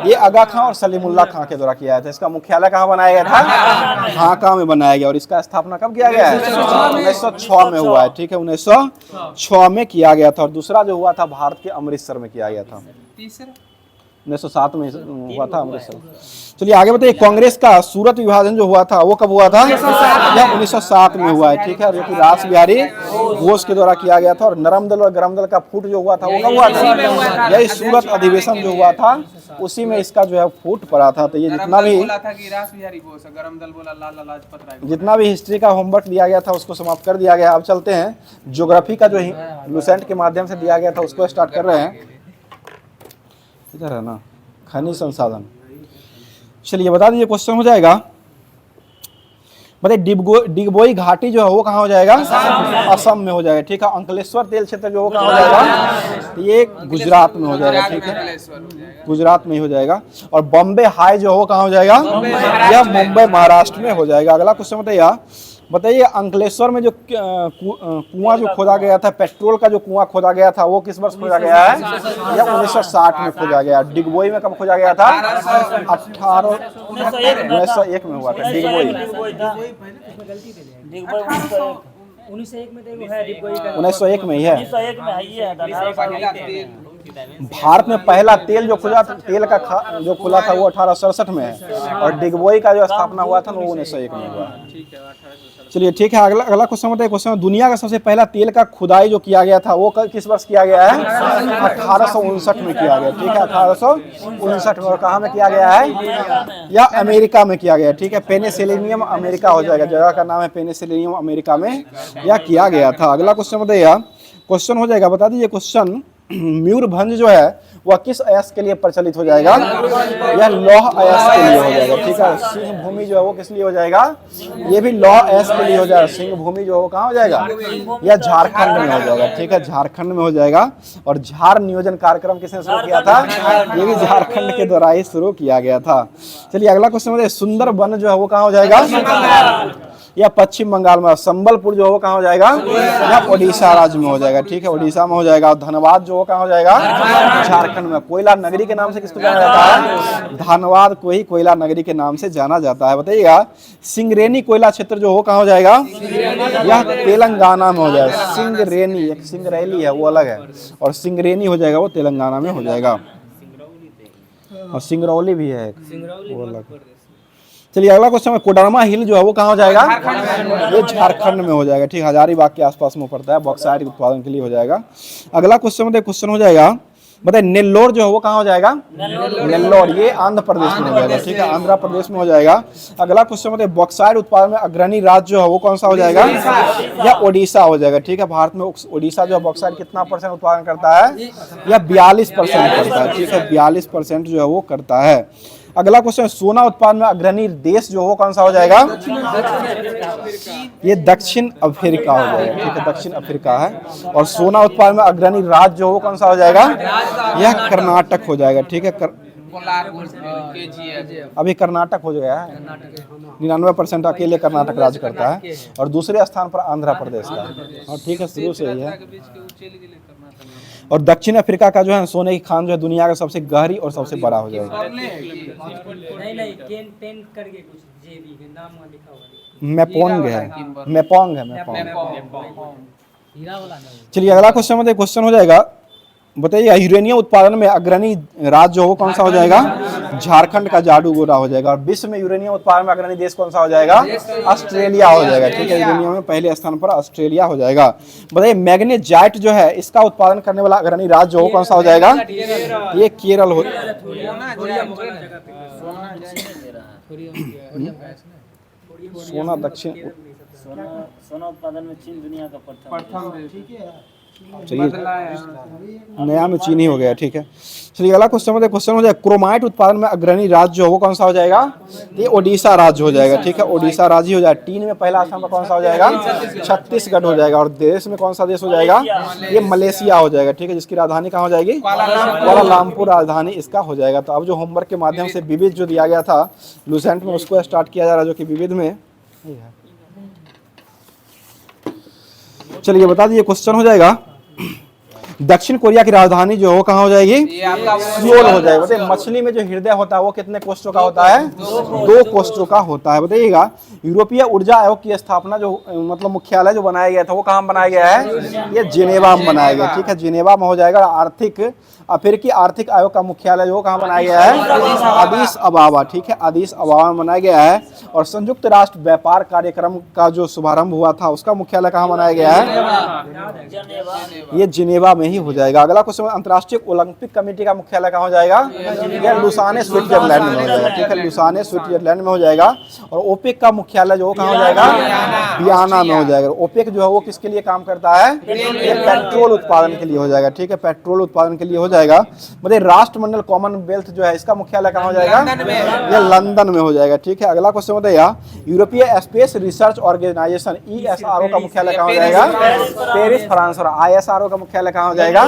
ये आगा खां और सलीमुल्लाह खां के द्वारा किया था। इसका मुख्यालय कहाँ बनाया गया था? ढाका में बनाया गया। और इसका स्थापना कब किया गया है? 1906 में हुआ है। ठीक है, 1906 में किया गया था। और दूसरा जो हुआ था भारत के अमृतसर में किया गया था। 1907 में हुआ था अमृतसर। चलिए आगे बताइए, कांग्रेस का सूरत विभाजन जो हुआ था वो कब हुआ था? यह 1907 में हुआ है, ठीक है, जो कि रास बिहारी घोष के द्वारा किया गया था। और नरम दल और गरम दल का फूट जो हुआ था वो कब हुआ था? यही सूरत अधिवेशन जो हुआ था उसी में इसका जो है फूट पड़ा था। तो ये जितना भी जितना भी हिस्ट्री का होमवर्क दिया गया था उसको समाप्त कर दिया गया। अब चलते हैं ज्योग्राफी का जो लुसेंट के माध्यम से दिया गया था उसको स्टार्ट कर रहे हैं। इधर है ना, खनिज संसाधन। चलिए बता दीजिए, क्वेश्चन हो जाएगा, बताइए डिगबोई घाटी जो है वो कहाँ हो जाएगा? असम में हो जाएगा, ठीक है। अंकलेश्वर तेल क्षेत्र जो वो कहाँ हो जाएगा? तो ये गुजरात में हो जाएगा, ठीक है, गुजरात में ही हो जाएगा। और बॉम्बे हाई जो है वो कहाँ हो जाएगा? यह मुंबई महाराष्ट्र में हो जाएगा। अगला क्वेश्चन बताइए अंकलेश्वर में जो कुआं जो खोदा गया था, पेट्रोल का जो कुआं खोदा गया था वो किस वर्ष खोदा गया है? यह 1960 में खोदा गया। डिगबोई में कब खोदा गया था? 1901 में हुआ था डिगबोई। 1901 में ही है। भारत में पहला तेल जो खुला जो खुला था वो 1867 में है। और डिगबोई का जो स्थापना हुआ था वो 1901 में हुआ। चलिए ठीक है, अगला क्वेश्चन बताइए। क्वेश्चन, दुनिया का सबसे पहला तेल का खुदाई जो किया गया था वो किस वर्ष किया गया है? 1859 में किया गया, ठीक है, 1859 में। और कहाँ में किया गया है? या अमेरिका में किया गया, ठीक है, पेनिसिलियम अमेरिका हो जाएगा, जगह का नाम है पेनिसिलियम, अमेरिका में यह किया गया था। अगला क्वेश्चन बताइए, क्वेश्चन हो जाएगा, बता दीजिए क्वेश्चन, मयूरभंज जो है वह किस अयस्क के लिए प्रचलित हो जाएगा? यह लौह अयस्क के लिए हो जाएगा, ठीक है। सिंह भूमि जो है वो किस लिए हो जाएगा? ये भी लौह अयस्क के लिए हो जाएगा। सिंह भूमि जो है वो कहाँ हो जाएगा? यह झारखंड में हो जाएगा, ठीक है, झारखंड में हो जाएगा। और झार नियोजन कार्यक्रम किसने शुरू किया था? ये भी झारखंड के द्वारा ही शुरू किया गया था। चलिए अगला क्वेश्चन बताइए, सुंदरबन जो है वो कहाँ हो जाएगा? या पश्चिम बंगाल में। संबलपुर जो हो कहाँ हो जाएगा? या ओडिशा राज्य में हो जाएगा, ठीक है, ओडिशा में हो जाएगा। और धनबाद जो हो कहाँ हो जाएगा? झारखंड में। कोयला नगरी के नाम से किसको जाना जाता है? धनबाद को ही कोयला नगरी के नाम से जाना जाता है। बताइएगा, सिंगरेनी कोयला क्षेत्र जो हो कहाँ हो जाएगा? यह तेलंगाना में हो जाएगा। सिंगरेनी, एक सिंगरैली है वो अलग है, और सिंगरेनी हो जाएगा वो तेलंगाना में हो जाएगा। और सिंगरौली भी है एक, वो अलग। चलिए अगला क्वेश्चन है, कोडरमा हिल जो है वो कहाँ हो जाएगा? ये झारखंड में हो जाएगा, ठीक, हजारीबाग के आसपास में पड़ता है, बॉक्साइट के उत्पादन के लिए हो जाएगा। अगला क्वेश्चन क्वेश्चन हो जाएगा, बताइए नेल्लोर जो है वो कहाँ हो जाएगा? नेल्लोर, ये आंध्र प्रदेश में हो जाएगा, ठीक है, आंध्र प्रदेश में हो जाएगा। अगला क्वेश्चन बताइए, बॉक्साइट उत्पादन में अग्रणी राज्य जो है वो कौन सा हो जाएगा? या ओडिशा हो जाएगा, ठीक है। भारत में ओडिशा जो है बॉक्साइट कितना % उत्पादन करता है? या 42% करता है, ठीक है, 42% जो है वो करता है। अगला क्वेश्चन, सोना उत्पादन में अग्रणी देश जो हो कौन सा हो जाएगा? ये दक्षिण अफ्रीका हो जाएगा, ठीक है, दक्षिण अफ्रीका है। और सोना उत्पादन में अग्रणी राज्य जो हो कौन सा हो जाएगा? यह कर्नाटक हो जाएगा, ठीक है। अभी कर्नाटक हो गया है, 99% अकेले कर्नाटक राज्य करता है। और दूसरे स्थान पर आंध्र प्रदेश का, और ठीक है, शुरू से ही है। और दक्षिण अफ्रीका का जो है सोने की खान जो है दुनिया का सबसे गहरी और सबसे बड़ा हो जाएगा। मेपोंग है, मेपोंग है, मेपोंग। चलिए अगला क्वेश्चन बताइए, क्वेश्चन हो जाएगा, बताइए यूरेनियम उत्पादन में अग्रणी राज्य हो कौन सा हो जाएगा? झारखंड का जादूगोरा हो जाएगा। और विश्व में यूरेनियम उत्पादन में अग्रणी देश कौन सा हो जाएगा? ऑस्ट्रेलिया हो जाएगा, ठीक है, यूरेनियम में पहले स्थान पर ऑस्ट्रेलिया हो जाएगा। बताइए मैग्नेजाइट जो है इसका उत्पादन करने वाला अग्रणी राज्य हो कौन सा हो जाएगा? ये केरल हो। सोना दक्षिण, सोना उत्पादन में चीन दुनिया का प्रथम है। चलिए नया में चीनी हो गया, ठीक है। चलिए अगला क्वेश्चन हो जाए, क्रोमाइट उत्पादन में अग्रणी राज्य हो कौन सा हो जाएगा? ये ओडिशा राज्य हो जाएगा, ठीक है, ओडिशा राज्य हो जाएगा। टीन में पहला स्थान पर कौन सा हो जाएगा? छत्तीसगढ़ हो जाएगा। और देश में कौन सा देश हो जाएगा? ये मलेशिया हो जाएगा, ठीक है, जिसकी राजधानी कहाँ हो जाएगी? कुआलालंपुर राजधानी इसका हो जाएगा। तो अब जो होमवर्क के माध्यम से विविध जो दिया गया था लुसेंट में उसको स्टार्ट किया जा रहा है, जो कि विविध में। चलिए बता दीजिए, क्वेश्चन हो जाएगा, दक्षिण कोरिया की राजधानी जो है वो कहाँ हो जाएगी? सियोल हो जाएगी। बताइए मछली में जो हृदय होता है वो कितने कोष्ठों का होता है? 2 कोष्ठों का होता है। बताइएगा यूरोपीय ऊर्जा आयोग की स्थापना जो मतलब मुख्यालय जो बनाया गया था वो कहाँ बनाया गया है? ये जिनेवा में बनाया गया, ठीक है, जिनेवा में हो जाएगा। आर्थिक अफ्रीकी आर्थिक आयोग का मुख्यालय जो कहाँ बनाया गया है? अदीस अबाबा, ठीक है, अदीस अबाबा में बनाया गया है। और संयुक्त राष्ट्र व्यापार कार्यक्रम का जो शुभारंभ हुआ था उसका मुख्यालय कहाँ बनाया गया है? ये जिनेवा में ही हो जाएगा। अगला क्वेश्चन, अंतर्राष्ट्रीय ओलंपिक कमेटी का मुख्यालय कहाँ हो जाएगा? ये लुसाने स्विट्जरलैंड में हो जाएगा, ठीक है, लुसाने स्विट्जरलैंड में हो जाएगा। और ओपेक का मुख्यालय जो कहाँ हो जाएगा? वियना में हो जाएगा। ओपेक जो है वो किसके लिए काम करता है? ये पेट्रोल उत्पादन के लिए हो जाएगा, ठीक है, पेट्रोल उत्पादन के लिए हो जाएगा। मतलब राष्ट्रमंडल कॉमनवेल्थ जो है इसका मुख्यालय कहाँ हो जाएगा? ये लंदन में हो जाएगा, ठीक है। अगला क्वेश्चन बताइए, यूरोपीय स्पेस रिसर्च ऑर्गेनाइजेशन ESRO का मुख्यालय कहाँ हो जाएगा? Paris, France. और ISRO का मुख्यालय कहाँ हो जाएगा?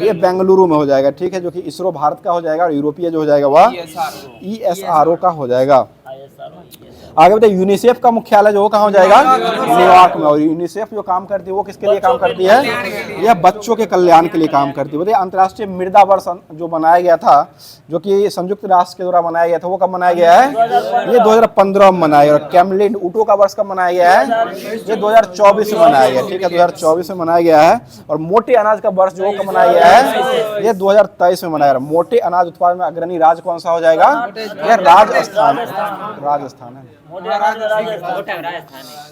ये बेंगलुरु में हो जाएगा, ठीक है, जो कि इसरो भारत का हो जाएगा और यूरोपीय जो हो जाएगा वह ESRO का हो जाएगा। आगे बताइए, यूनिसेफ का मुख्यालय जो कहाँ हो जाएगा? न्यूयॉर्क में। और यूनिसेफ जो काम करती है वो किसके लिए काम करती है? यह बच्चों के कल्याण के लिए काम करती है। बताइए अंतर्राष्ट्रीय मृदा वर्ष जो बनाया गया था, जो कि संयुक्त राष्ट्र के द्वारा मनाया गया था, वो कब मनाया गया है? ये 2015 में मनाया गया। और कैमलिन ऊँटों का वर्ष कब मनाया गया है? ये 2024 में मनाया गया, ठीक है, 2024 में मनाया गया है। और मोटे अनाज का वर्ष जो कब मनाया गया है? ये 2023 में मनाया गया। मोटे अनाज उत्पादन में अग्रणी राज्य कौन सा हो जाएगा? यह राजस्थान है।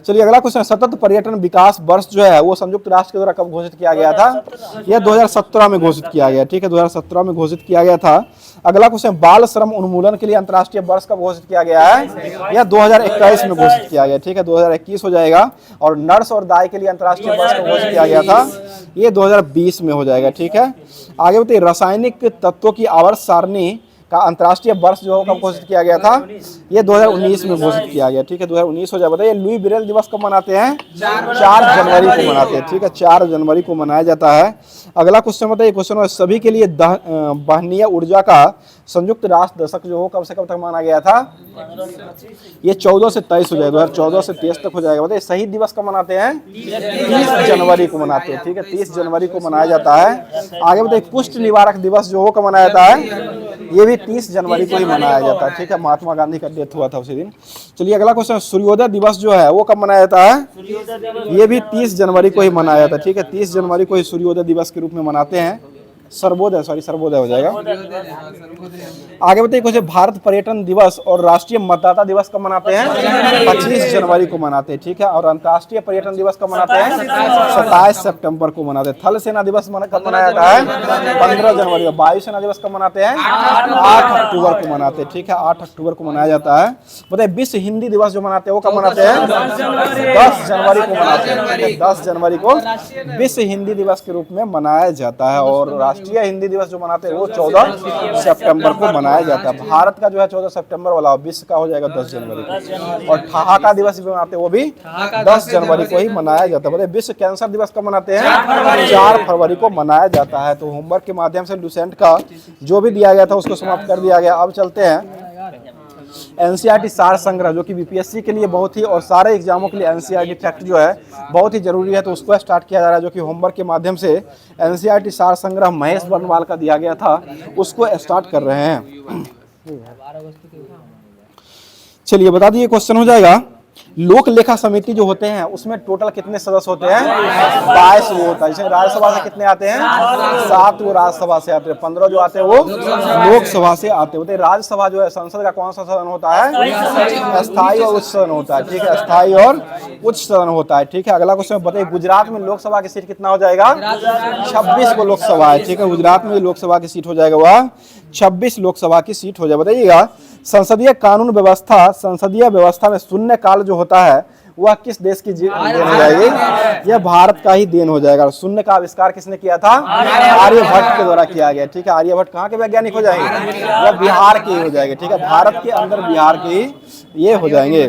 चलिए अगला क्वेश्चन, सतत पर्यटन विकास वर्ष जो है वो संयुक्त राष्ट्र के द्वारा कब घोषित किया गया था? यह 2017 में घोषित किया गया, ठीक है, 2017 में घोषित किया गया था। अगला क्वेश्चन, बाल श्रम उन्मूलन के लिए अंतर्राष्ट्रीय वर्ष कब घोषित किया गया है? यह 2021 में घोषित किया गया, ठीक है, 2021 हो जाएगा। और नर्स और दाई के लिए अंतर्राष्ट्रीय वर्ष कब घोषित किया गया था? ये 2020 में हो जाएगा, ठीक है। आगे बताइए, रासायनिक तत्वों की आवर्त सारणी का अंतर्राष्ट्रीय वर्ष जो कब घोषित किया गया था? ये 2019 में घोषित किया गया, ठीक है, 2019 हो जाए। बताइए लुई ब्रेल दिवस कब मनाते हैं? 4 जनवरी को मनाते हैं, ठीक है, 4 जनवरी को मनाया जाता है। अगला क्वेश्चन बताइए, क्वेश्चन सभी के लिए वहनीय ऊर्जा का संयुक्त राष्ट्र दशक जो हो कब से कब तक माना गया था? ये 14 से 23 हो जाएगा, 2014 से 23 तक हो जाएगा। बताइए शहीद दिवस कब मनाते हैं? 30 जनवरी को मनाते हैं, ठीक है, 30 जनवरी को मनाया जाता है। आगे बताइए, कुष्ठ निवारक दिवस जो हो कब मनाया जाता है? ये भी 30 जनवरी को ही मनाया जाता है, ठीक है, महात्मा गांधी का डेथ हुआ था उसी दिन। चलिए अगला क्वेश्चन, सूर्योदय दिवस जो है वो कब मनाया जाता है? ये भी 30 जनवरी को ही मनाया जाता है, ठीक है, 30 जनवरी को ही सूर्योदय दिवस के रूप में मनाते हैं। सर्वोदय हो जाएगा। आगे बताइए कुछ, भारत पर्यटन दिवस और राष्ट्रीय मतदाता दिवस कब मनाते हैं? 25 जनवरी को मनाते हैं, ठीक है। और अंतर्राष्ट्रीय पर्यटन दिवस कब मनाते हैं? 27 सितंबर को मनाते हैं। थल सेना दिवस कब मनाया जाता है? 15 जनवरी को। वायुसेना दिवस कब मनाते हैं? 8 अक्टूबर को मनाते हैं, ठीक है, 8 अक्टूबर को मनाया जाता है। बताइए विश्व हिंदी दिवस जो मनाते हैं वो कब मनाते हैं? 10 जनवरी को मनाते हैं, 10 जनवरी को विश्व हिंदी दिवस के रूप में मनाया जाता है। और राष्ट्रीय हिंदी दिवस जो मनाते हैं वो 14 सितंबर को मनाया जाता है। भारत का जो है 14 सितंबर वाला, विश्व का हो जाएगा 10 जनवरी को। और ठहाका दिवस भी मनाते हैं, वो भी 10 जनवरी को ही मनाया जाता है। मतलब विश्व कैंसर दिवस कब मनाते हैं? 4 फरवरी को मनाया जाता है। तो होमवर्क के माध्यम से लुसेंट का जो भी दिया गया था उसको समाप्त कर दिया गया। अब चलते हैं एनसीईआरटी सार संग्रह, जो कि बीपीएससी के लिए बहुत ही और सारे एग्जामों के लिए एनसीईआरटी टेक्स्ट जो है बहुत ही जरूरी है, तो उसको स्टार्ट किया जा रहा है, जो कि होमवर्क के माध्यम से एनसीईआरटी सार संग्रह महेश बर्नवाल का दिया गया था उसको स्टार्ट कर रहे हैं। चलिए बता दिए, क्वेश्चन हो जाएगा, लोक लेखा समिति जो होते हैं उसमें टोटल कितने सदस्य होते हैं? 22 वो होता है। जैसे राज्यसभा से कितने आते हैं? 7 वो राज्यसभा से आते हैं, 15 जो आते हैं वो लोकसभा से आते हैं। राज्यसभा जो है संसद का कौन सा सदन होता है? स्थायी और उच्च सदन होता है, ठीक है, स्थायी और उच्च सदन होता है, ठीक है। अगला क्वेश्चन बताइए, गुजरात में लोकसभा की सीट कितना हो जाएगा? 26 को लोकसभा है, ठीक है, गुजरात में लोकसभा की सीट हो जाएगा वह 26 लोकसभा की सीट हो जाए। बताइएगा संसदीय कानून व्यवस्था, संसदीय व्यवस्था में शून्य काल जो होता है वह किस देश की देन हो जाएगी? यह भारत का ही देन हो जाएगा। शून्य का आविष्कार किसने किया था? आर्यभट्ट के द्वारा किया गया, ठीक है। आर्यभट्ट कहाँ के वैज्ञानिक हो जाएंगे? यह बिहार के हो जाएंगे, ठीक है, भारत के अंदर बिहार के ही ये हो जाएंगे।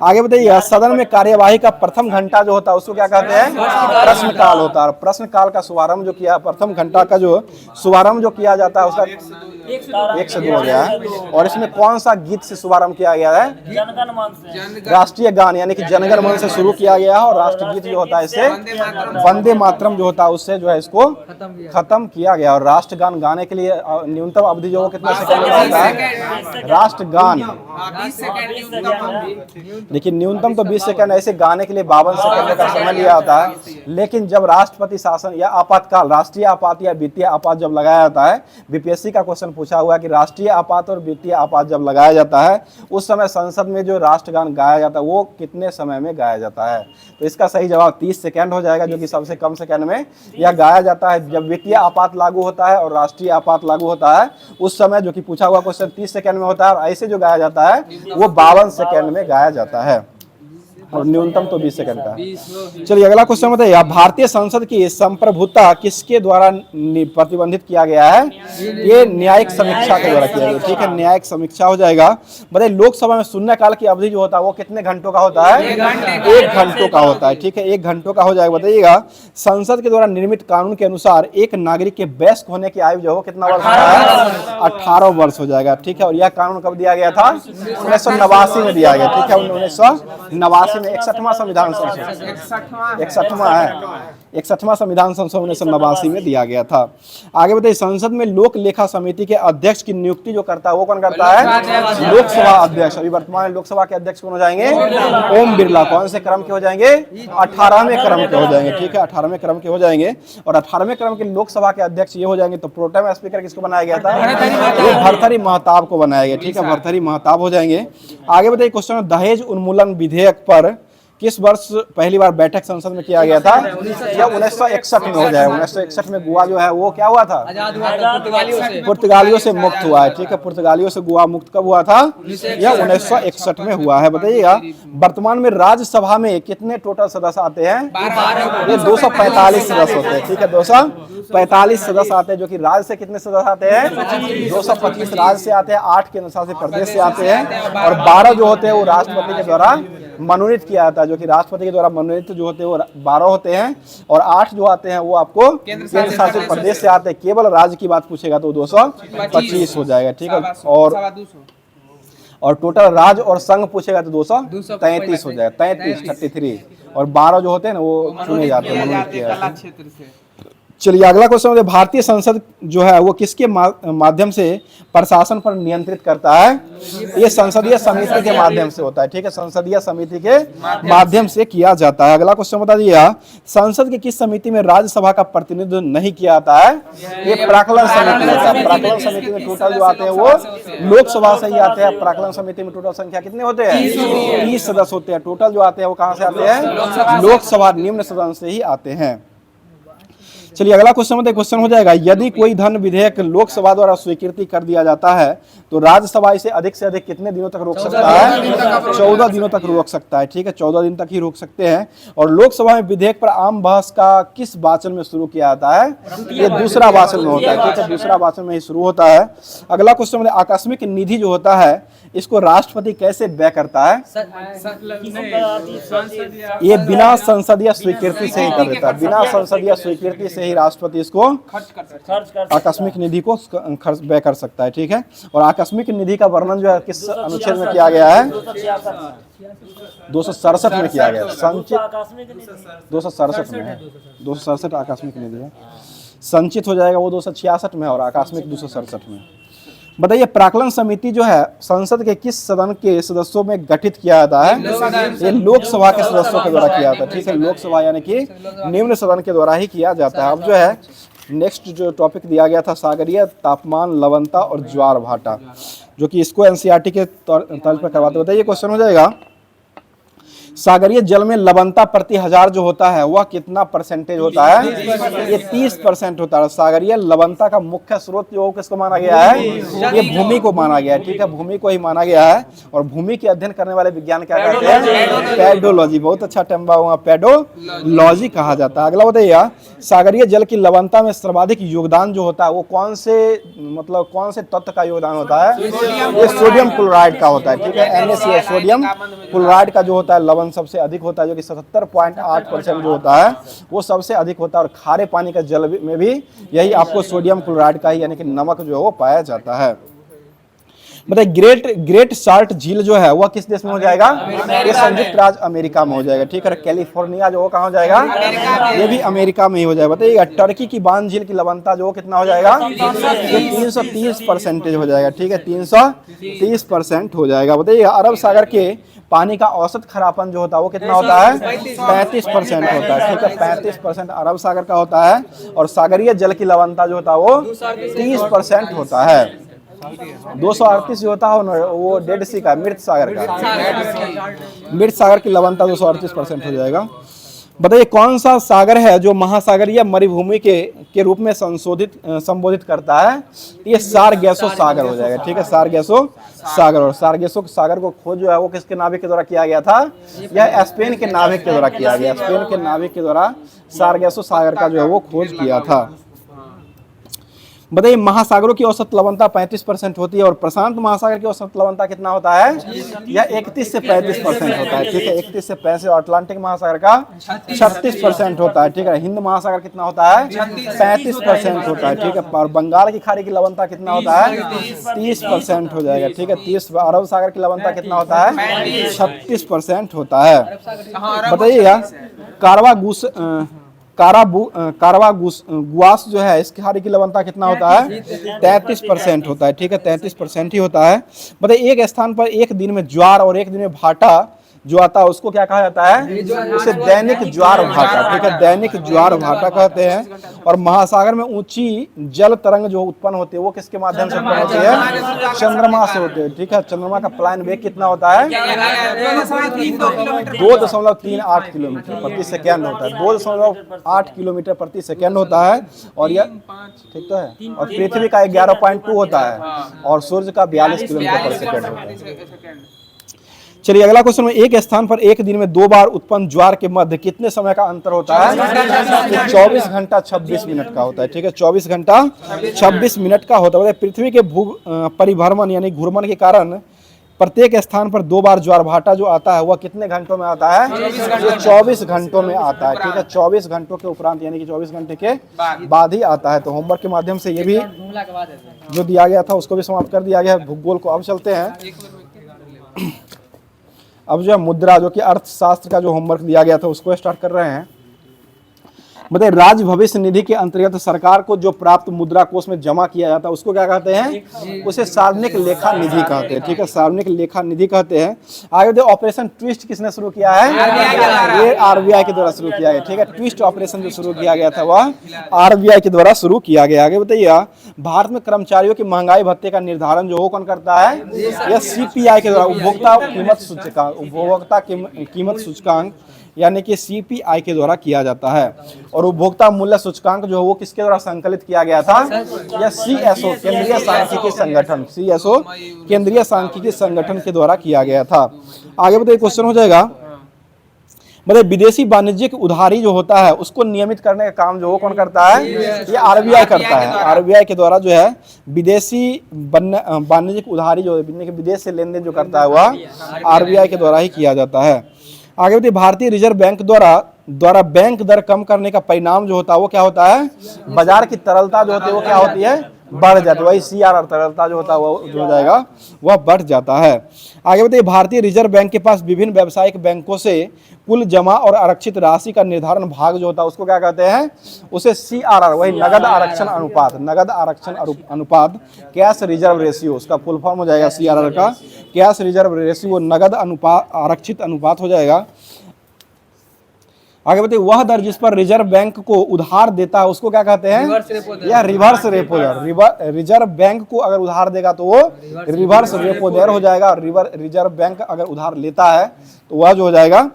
आगे बताइए, सदन में कार्यवाही का प्रथम घंटा जो होता है उसको क्या कहते हैं? प्रश्नकाल होता है। प्रश्नकाल का शुभारंभ जो किया, प्रथम घंटा का जो शुभारंभ जो किया जाता है उसका 1 से 2 हो गया है। और इसमें कौन सा गीत से शुभारंभ किया गया है? राष्ट्रीय गान यानी कि जन जनगण मन से शुरू किया गया है और राष्ट्रगीत जो होता है इससे वंदे मातरम जो होता है उससे जो है इसको खत्म किया गया। और राष्ट्रगान गाने के लिए न्यूनतम अवधि जो कितना सेकंड का होता है राष्ट्रगान, लेकिन न्यूनतम तो 20 सेकंड, ऐसे गाने के लिए 52 सेकंड का समय लिया होता है। लेकिन जब राष्ट्रपति शासन या आपातकाल, राष्ट्रीय आपात या वित्तीय आपात जब लगाया जाता है, बीपीएससी का क्वेश्चन पूछा हुआ कि राष्ट्रीय आपात और वित्तीय आपात जब लगाया जाता है उस समय संसद में जो राष्ट्रगान गाया जाता है वो कितने समय में गाया जाता है? तो इसका सही जवाब 30 सेकंड हो जाएगा, जो कि सबसे कम सेकंड में यह गाया जाता है। जब वित्तीय आपात लागू होता है और राष्ट्रीय आपात लागू होता है उस समय जो कि पूछा हुआ क्वेश्चन 30 सेकंड में होता है, और ऐसे जो गाया जाता है वो 52 सेकंड में गाया जाता है, और न्यूनतम तो 20 सेकंड का। चलिए अगला क्वेश्चन बताइए, भारतीय संसद की संप्रभुता किसके द्वारा प्रतिबंधित किया गया है? ये न्यायिक समीक्षा के द्वारा किया गया, ठीक है, न्यायिक समीक्षा हो जाएगा। बताइए लोकसभा में शून्यकाल की अवधि जो होता है वो कितने घंटों का होता है? 1 घंटों का होता है, ठीक है, 1 घंटों का हो जाएगा। बताइएगा संसद के द्वारा निर्मित कानून के अनुसार एक नागरिक के वयस्क होने की आयु जो है कितना वर्ष होता है? 18 वर्ष हो जाएगा, ठीक है। और यह कानून कब दिया गया था? 1989 में दिया गया, ठीक है, 1989 में 61वां संविधान संशोधन, 61वां है, 61वां संविधान संशोधन 1989 में दिया गया था। आगे बताइए संसद में लोक लेखा समिति के अध्यक्ष की नियुक्ति जो करता है वो कौन करता है? लोकसभा अध्यक्ष। अभी वर्तमान लोकसभा के अध्यक्ष कौन हो जाएंगे? ओम बिरला। कौन से क्रम के हो जाएंगे? 18वें क्रम के हो जाएंगे, ठीक है, 18वें क्रम के हो जाएंगे। और 18वें क्रम के लोकसभा के अध्यक्ष ये हो जाएंगे। तो प्रोटेम स्पीकर किसको बनाया गया था? ये भर्तृहरि महताब को बनाया गया, ठीक है, भर्तृहरि महताब हो जाएंगे। आगे बताइए क्वेश्चन, दहेज उन्मूलन विधेयक पर किस वर्ष पहली बार बैठक संसद में किया गया था? या 1961 में हो जाए। 1961 में गोवा जो है वो क्या हुआ था? पुर्तगालियों से मुक्त हुआ है, ठीक है, पुर्तगालियों से गोवा मुक्त कब हुआ था? यह 1961 में हुआ है। बताइएगा वर्तमान में राज्यसभा में कितने टोटल सदस्य आते हैं? ये 245 सदस्य होते हैं, ठीक है, 245 सदस्य आते हैं। जो कि राज्य से कितने सदस्य आते हैं? 225 राज्य से आते हैं, 8 केंद्र शासित प्रदेश से आते हैं, और 12 जो होते हैं वो राष्ट्रपति के द्वारा मनोनीत किया जाता है। जो कि राष्ट्रपति के द्वारा मनोनीत जो होते हैं वो 12 होते हैं, और 8 जो आते हैं वो आपको केंद्र शासित प्रदेश से आते हैं। केवल राज्य की बात पूछेगा तो 225 हो जाएगा, ठीक है, और टोटल राज्य और संघ पूछेगा तो 233 हो जाएगा, 33 और 12 जो होते हैं ना वो चुने जाते हैं, मनोनीत किया जाता है। चलिए अगला क्वेश्चन, भारतीय संसद जो है वो किसके माध्यम से प्रशासन पर नियंत्रित करता है? ये संसदीय समिति के माध्यम से होता है, ठीक है, संसदीय समिति के माध्यम से किया जाता है। अगला क्वेश्चन बता दिया, संसद की किस समिति में राज्यसभा का प्रतिनिधित्व नहीं किया जाता है? ये प्राक्कलन समिति होता है। प्राक्कलन समिति में टोटल जो आते हैं वो लोकसभा से ही आते हैं। प्राक्कलन समिति में टोटल संख्या कितने होते हैं? 30 सदस्य होते हैं। टोटल जो आते हैं वो कहाँ से आते हैं? लोकसभा निम्न सदन से ही आते हैं। चलिए अगला क्वेश्चन हो जाएगा, यदि कोई धन विधेयक लोकसभा द्वारा स्वीकृति कर दिया जाता है तो राज्यसभा इसे अधिक से अधिक कितने दिनों तक रोक सकता है? 14 दिनों तक रोक सकता है, ठीक है, 14 दिन तक ही रोक सकते हैं। और लोकसभा में विधेयक पर आम बहस का किस वाचन में शुरू किया जाता है? ये दूसरा वाचन में होता है, ठीक है, दूसरा वाचन में ही शुरू होता है। अगला क्वेश्चन, आकस्मिक निधि जो होता है इसको राष्ट्रपति कैसे व्यय करता है? ये बिना संसदीय स्वीकृति से ही कर देता है, बिना संसदीय स्वीकृति से ही राष्ट्रपति इसको आकस्मिक निधि को खर्च व्यय कर सकता है, ठीक है। और आकस्मिक निधि का वर्णन जो है किस अनुच्छेद में किया गया है? 267 में किया गया, संचित 267 में है, 267 आकस्मिक निधि है। संचित हो जाएगा वो 266 में और आकस्मिक 267 में। बताइए प्राक्कलन समिति जो है संसद के किस सदन के सदस्यों में गठित किया जाता है? ये लोकसभा के सदस्यों के द्वारा किया जाता है, ठीक है, लोकसभा यानी कि निम्न सदन के द्वारा ही किया जाता है। अब जो है नेक्स्ट जो टॉपिक दिया गया था सागरीय तापमान, लवणता और ज्वार भाटा, जो कि इसको एनसीईआरटी के तर्ज पर करवाते। बताइए क्वेश्चन हो जाएगा, सागरीय जल में लवणता प्रति 1000 जो होता है वह कितना परसेंटेज होता है? ये 30% होता है। सागरीय लवणता का मुख्य स्रोत जो किसको माना गया है? ये भूमि को माना गया है, ठीक है, भूमि को ही माना गया है। और भूमि के अध्ययन करने वाले विज्ञान क्या कहते हैं? पेडोलॉजी। बहुत अच्छा टर्म हुआ, पेडोलॉजी कहा जाता है। अगला बताइए, सागरीय जल की लवणता में सर्वाधिक योगदान जो होता है वो कौन से तत्व का योगदान होता है? ये सोडियम क्लोराइड का होता है, ठीक है, NaCl सोडियम क्लोराइड का जो होता है लवण सबसे अधिक होता है, जो कि 77.8% जो होता है वो सबसे अधिक होता है। और खारे पानी का जल में भी यही आपको सोडियम क्लोराइड का ही यानी कि नमक जो है वो पाया जाता है। बताइए ग्रेट साल्ट झील जो है वह किस देश में हो जाएगा? ये संयुक्त राज्य अमेरिका में हो जाएगा, ठीक है। कैलिफोर्निया जो वो कहाँ हो जाएगा? ये भी अमेरिका में ही हो जाएगा। बताइए टर्की की बांध झील की लवणता जो कितना हो जाएगा? ये 330% हो जाएगा, ठीक है, 330% हो जाएगा। बताइए अरब सागर के पानी का औसत खरापन जो होता है वो कितना होता है? 35% होता है, ठीक है, 35% अरब सागर का होता है। और सागरीय जल की लवणता जो होता है वो 30% होता है। 238 जो होता है वो डेड सी का, मृत सागर का, मृत सागर की लवणता 238% हो जाएगा। बताइए कौन सा सागर है जो महासागर या मरुभूमि के रूप में संबोधित करता है? ये सारगेसो सागर हो जाएगा, ठीक है, सारगेसो सागर। और सारगेसो सागर को खोज जो है वो किसके नाविक के द्वारा किया गया था? यह स्पेन के नाविक के द्वारा किया गया, स्पेन के नाविक के द्वारा सारगेसो सागर का जो है वो खोज किया था। बताइए महासागरों की औसत लवणता 35% होती है और प्रशांत महासागर की औसत लवणता कितना होता है? यह 31 से 35% होता है, ठीक है, 31 से 35। और अटलांटिक महासागर का 36% होता है, ठीक है। हिंद महासागर कितना होता है? 35% होता है, ठीक है। और बंगाल की खाड़ी की लवणता कितना होता है? 30% हो जाएगा, ठीक है, 30। अरब सागर की लवणता कितना होता है? 36% होता है। बताइएगा गुआस जो है इसकी खाड़ी की लवणता कितना होता है? 33% होता है, ठीक है, 33% ही होता है। बताइए एक स्थान पर एक दिन में ज्वार और एक दिन में भाटा जो आता है उसको क्या कहा जाता है? उसे दैनिक ज्वार भाटा, ठीक है, दैनिक ज्वार भाटा कहते हैं। और महासागर में ऊंची जल तरंग जो उत्पन्न होती है वो किसके माध्यम से उत्पन्न होती है? चंद्रमा से होती है, ठीक है। चंद्रमा का प्लान वेग कितना होता है? 2.38 किलोमीटर प्रति सेकेंड होता है, 2.8 किलोमीटर प्रति सेकेंड होता है। और यह ठीक तो है। और पृथ्वी का 11.2 होता है और सूर्य का 42 किलोमीटर पर सेकेंड होता है। चलिए अगला क्वेश्चन में एक स्थान पर एक दिन में 2 बार उत्पन्न ज्वार के मध्य कितने समय का अंतर होता है? 24 घंटा 26 मिनट का होता है, ठीक है, 24 घंटा 26 मिनट का होता है। पृथ्वी के भू परिभ्रमण यानी घूर्णन के कारण प्रत्येक स्थान पर 2 बार ज्वार भाटा जो आता है वह कितने घंटों में आता है? 24 घंटों में आता है, ठीक है, 24 घंटों के उपरांत यानी कि 24 घंटे के बाद ही आता है। तो होमवर्क के माध्यम से ये भी जो दिया गया था उसको भी समाप्त कर दिया गया है भूगोल को। अब चलते हैं अब जो है मुद्रा जो कि अर्थशास्त्र का जो होमवर्क दिया गया था उसको स्टार्ट कर रहे हैं। बताइए राज्य भविष्य निधि के अंतर्गत सरकार को जो प्राप्त मुद्रा कोष में जमा किया जाता है उसको क्या कहते हैं? उसे सार्वजनिक लेखा निधि कहते हैं, ठीक है, सार्वजनिक लेखा निधि कहते हैं। आगे देखिए ऑपरेशन ट्विस्ट किसने शुरू किया है? ये आरबीआई के द्वारा शुरू किया गया, ठीक है। ट्विस्ट ऑपरेशन जो शुरू किया गया था वह आरबीआई के द्वारा शुरू किया गया। आगे बताइए भारत में कर्मचारियों की महंगाई भत्ते का निर्धारण जो वो कौन करता है? यह सीपीआई के द्वारा उपभोक्ता कीमत सूचकांक यानी कि सीपीआई के द्वारा किया जाता है। और उपभोक्ता मूल्य सूचकांक जो है वो किसके द्वारा संकलित किया गया था? यह सीएसओ केंद्रीय सांख्यिकी संगठन, सीएसओ केंद्रीय सांख्यिकी संगठन के द्वारा किया गया था। आगे बताइए क्वेश्चन हो जाएगा, मतलब विदेशी वाणिज्यिक उधारी जो होता है उसको नियमित करने का काम जो वो कौन करता है? ये आरबीआई करता है। आरबीआई के द्वारा जो है विदेशी वाणिज्यिक उधारी जो विदेश से लेन देन जो करता है वह आरबीआई के द्वारा ही किया जाता है। आगे बढ़िए भारतीय रिजर्व बैंक द्वारा बैंक दर कम करने का परिणाम जो होता है वो क्या होता है? बाजार की तरलता जो होती है वो क्या होती है? बढ़ जाती है। वही सीआरआर तरलता जो होता है वो जो हो जाएगा वह बढ़ जाता है। आगे बताइए भारतीय रिजर्व बैंक के पास विभिन्न व्यावसायिक बैंकों से कुल जमा और आरक्षित राशि का निर्धारण भाग जो होता है उसको क्या कहते हैं? उसे सीआरआर, वही नगद आरक्षण अनुपात कैश रिजर्व रेशियो, उसका फुल फॉर्म हो जाएगा सीआरआर का कैश रिजर्व रेशियो, नगद अनुपात आरक्षित अनुपात हो जाएगा। आगे बताइए वह दर जिस पर रिजर्व बैंक को उधार देता है उसको क्या कहते हैं? या रिवर्स रेपो दर। रिजर्व बैंक को अगर उधार देगा तो वो रिवर्स रेपो दर हो जाएगा। और रिजर्व बैंक अगर उधार लेता है तो वह जो हो जाएगा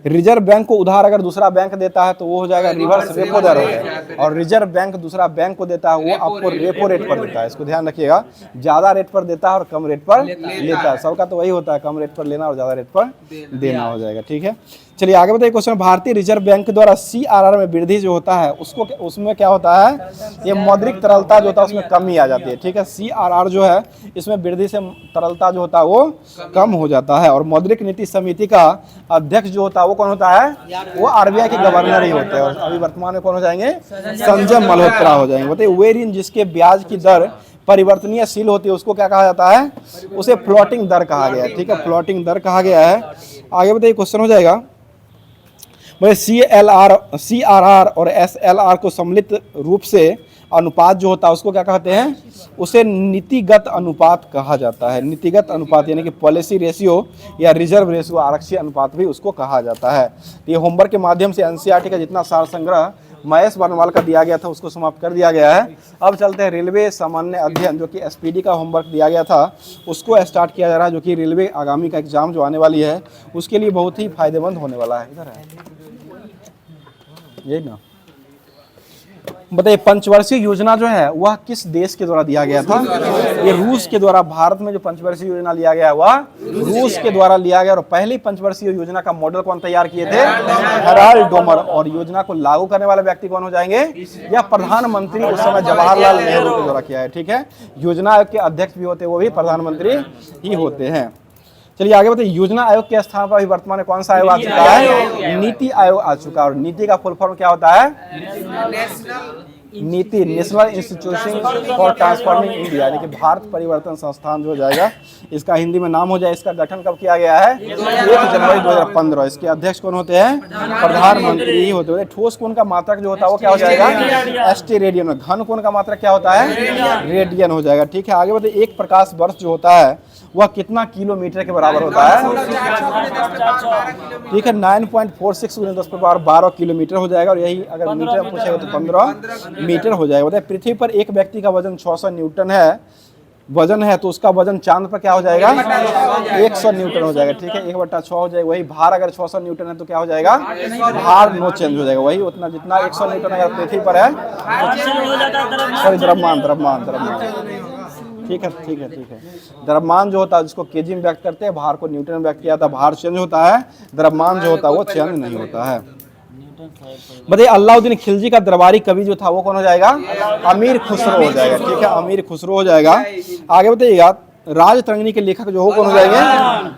रिजर्व बैंक को उधार अगर दूसरा बैंक देता है तो वो हो जाएगा रिवर्स रेपो दर हो जाएगा। और रिजर्व बैंक दूसरा बैंक को देता है वो आपको रेपो रेट पर देता है। इसको ध्यान रखिएगा, ज्यादा रेट पर देता है और कम रेट पर लेता है। सबका तो वही होता है, कम रेट पर लेना और ज्यादा रेट पर देना हो जाएगा, ठीक है। चलिए आगे बताइए क्वेश्चन, भारतीय रिजर्व बैंक द्वारा सीआरआर में वृद्धि जो होता है उसको उसमें क्या होता है? ये मौद्रिक तरलता जो होता है उसमें कमी आ जाती है, ठीक है। सीआरआर जो है इसमें वृद्धि से तरलता जो होता है वो कम हो जाता है। और मौद्रिक नीति समिति का अध्यक्ष जो होता है वो कौन होता है? वो आरबीआई के गवर्नर ही होते हैं। और अभी वर्तमान में कौन हो जाएंगे? संजय मल्होत्रा हो जाएंगे। बताइए वेरिन जिसके ब्याज की दर परिवर्तनीयशील होती है उसको क्या कहा जाता है, उसे फ्लोटिंग दर कहा गया है। ठीक है, फ्लोटिंग दर कहा गया है। आगे बताइए, क्वेश्चन हो जाएगा भाई CRR और SLR को सम्मिलित रूप से अनुपात जो होता है उसको क्या कहते हैं, उसे नीतिगत अनुपात कहा जाता है। नीतिगत अनुपात यानी कि पॉलिसी रेशियो या रिजर्व रेशियो, आरक्षी अनुपात भी उसको कहा जाता है। तो ये होमवर्क के माध्यम से NCERT का जितना सार संग्रह महेश वर्णवाल का दिया गया था उसको समाप्त कर दिया गया है। अब चलते हैं रेलवे सामान्य अध्ययन, जो कि SPD का होमवर्क दिया गया था उसको स्टार्ट किया जा रहा है, जो कि रेलवे आगामी का एग्जाम जो आने वाली है उसके लिए बहुत ही फायदेमंद होने वाला है। इधर है यही ना, बताइए पंचवर्षीय योजना जो है वह किस देश के द्वारा दिया गया था, ये रूस के द्वारा। भारत में जो पंचवर्षीय योजना लिया गया वह रूस के द्वारा लिया गया। और पहली पंचवर्षीय योजना का मॉडल कौन तैयार किए थे, हेराल्ड डोमर। और योजना को लागू करने वाले व्यक्ति कौन हो जाएंगे, या प्रधानमंत्री उस समय जवाहरलाल नेहरू के द्वारा किया है। ठीक है, योजना आयोग के अध्यक्ष भी होते हैं वो भी प्रधानमंत्री ही होते हैं। चलिए आगे बताइए, योजना आयोग के स्थान पर अभी वर्तमान में कौन सा आयोग आ चुका है, नीति आयोग आ चुका है। और नीति का फुल फॉर्म क्या होता है, नीति, national institution for transforming India, यानी कि भारत परिवर्तन संस्थान जो हो जाएगा, इसका हिंदी में नाम हो जाए। इसका गठन कब किया गया है, 1 जनवरी 2015। इसके अध्यक्ष कौन होते हैं, प्रधानमंत्री ही होते हैं। ठोस कोण का मात्रक जो होता है वो क्या हो जाएगा, ST रेडियन। घन कोण का मात्रक क्या होता है, रेडियन हो जाएगा। ठीक है, आगे बताइए, एक प्रकाश वर्ष जो होता है वह कितना किलोमीटर के बराबर होता है, ठीक है 9.46 × 10⁻12 किलोमीटर हो जाएगा। और यही अगर मीटर में पूछेगा तो 15 मीटर हो जाएगा। बताइए पृथ्वी पर एक व्यक्ति का वजन 600 न्यूटन है, वजन है, तो उसका वजन चांद पर क्या हो जाएगा, 100 न्यूटन हो जाएगा। ठीक है, 1/6 हो जाएगा। वही भार अगर 600 न्यूटन है तो क्या हो जाएगा, भार नो चेंज हो जाएगा, वही उतना जितना 100 न्यूटन अगर पृथ्वी पर है, सॉरी द्रव्यमान। ठीक है, द्रव्यमान जो होता है जिसको केजी में व्यक्त करते हैं, भार को न्यूटन में व्यक्त किया जाता है। भार चेंज होता है, द्रव्यमान जो होता है वो चेंज नहीं होता है। बताइए अलाउद्दीन खिलजी का दरबारी कवि जो था वो कौन हो जाएगा, अमीर खुसरो हो जाएगा। ठीक है, अमीर खुसरो हो जाएगा। आगे बताइएगा, राजतरंगिणी के लेखक जो हो कौन हो जाएंगे,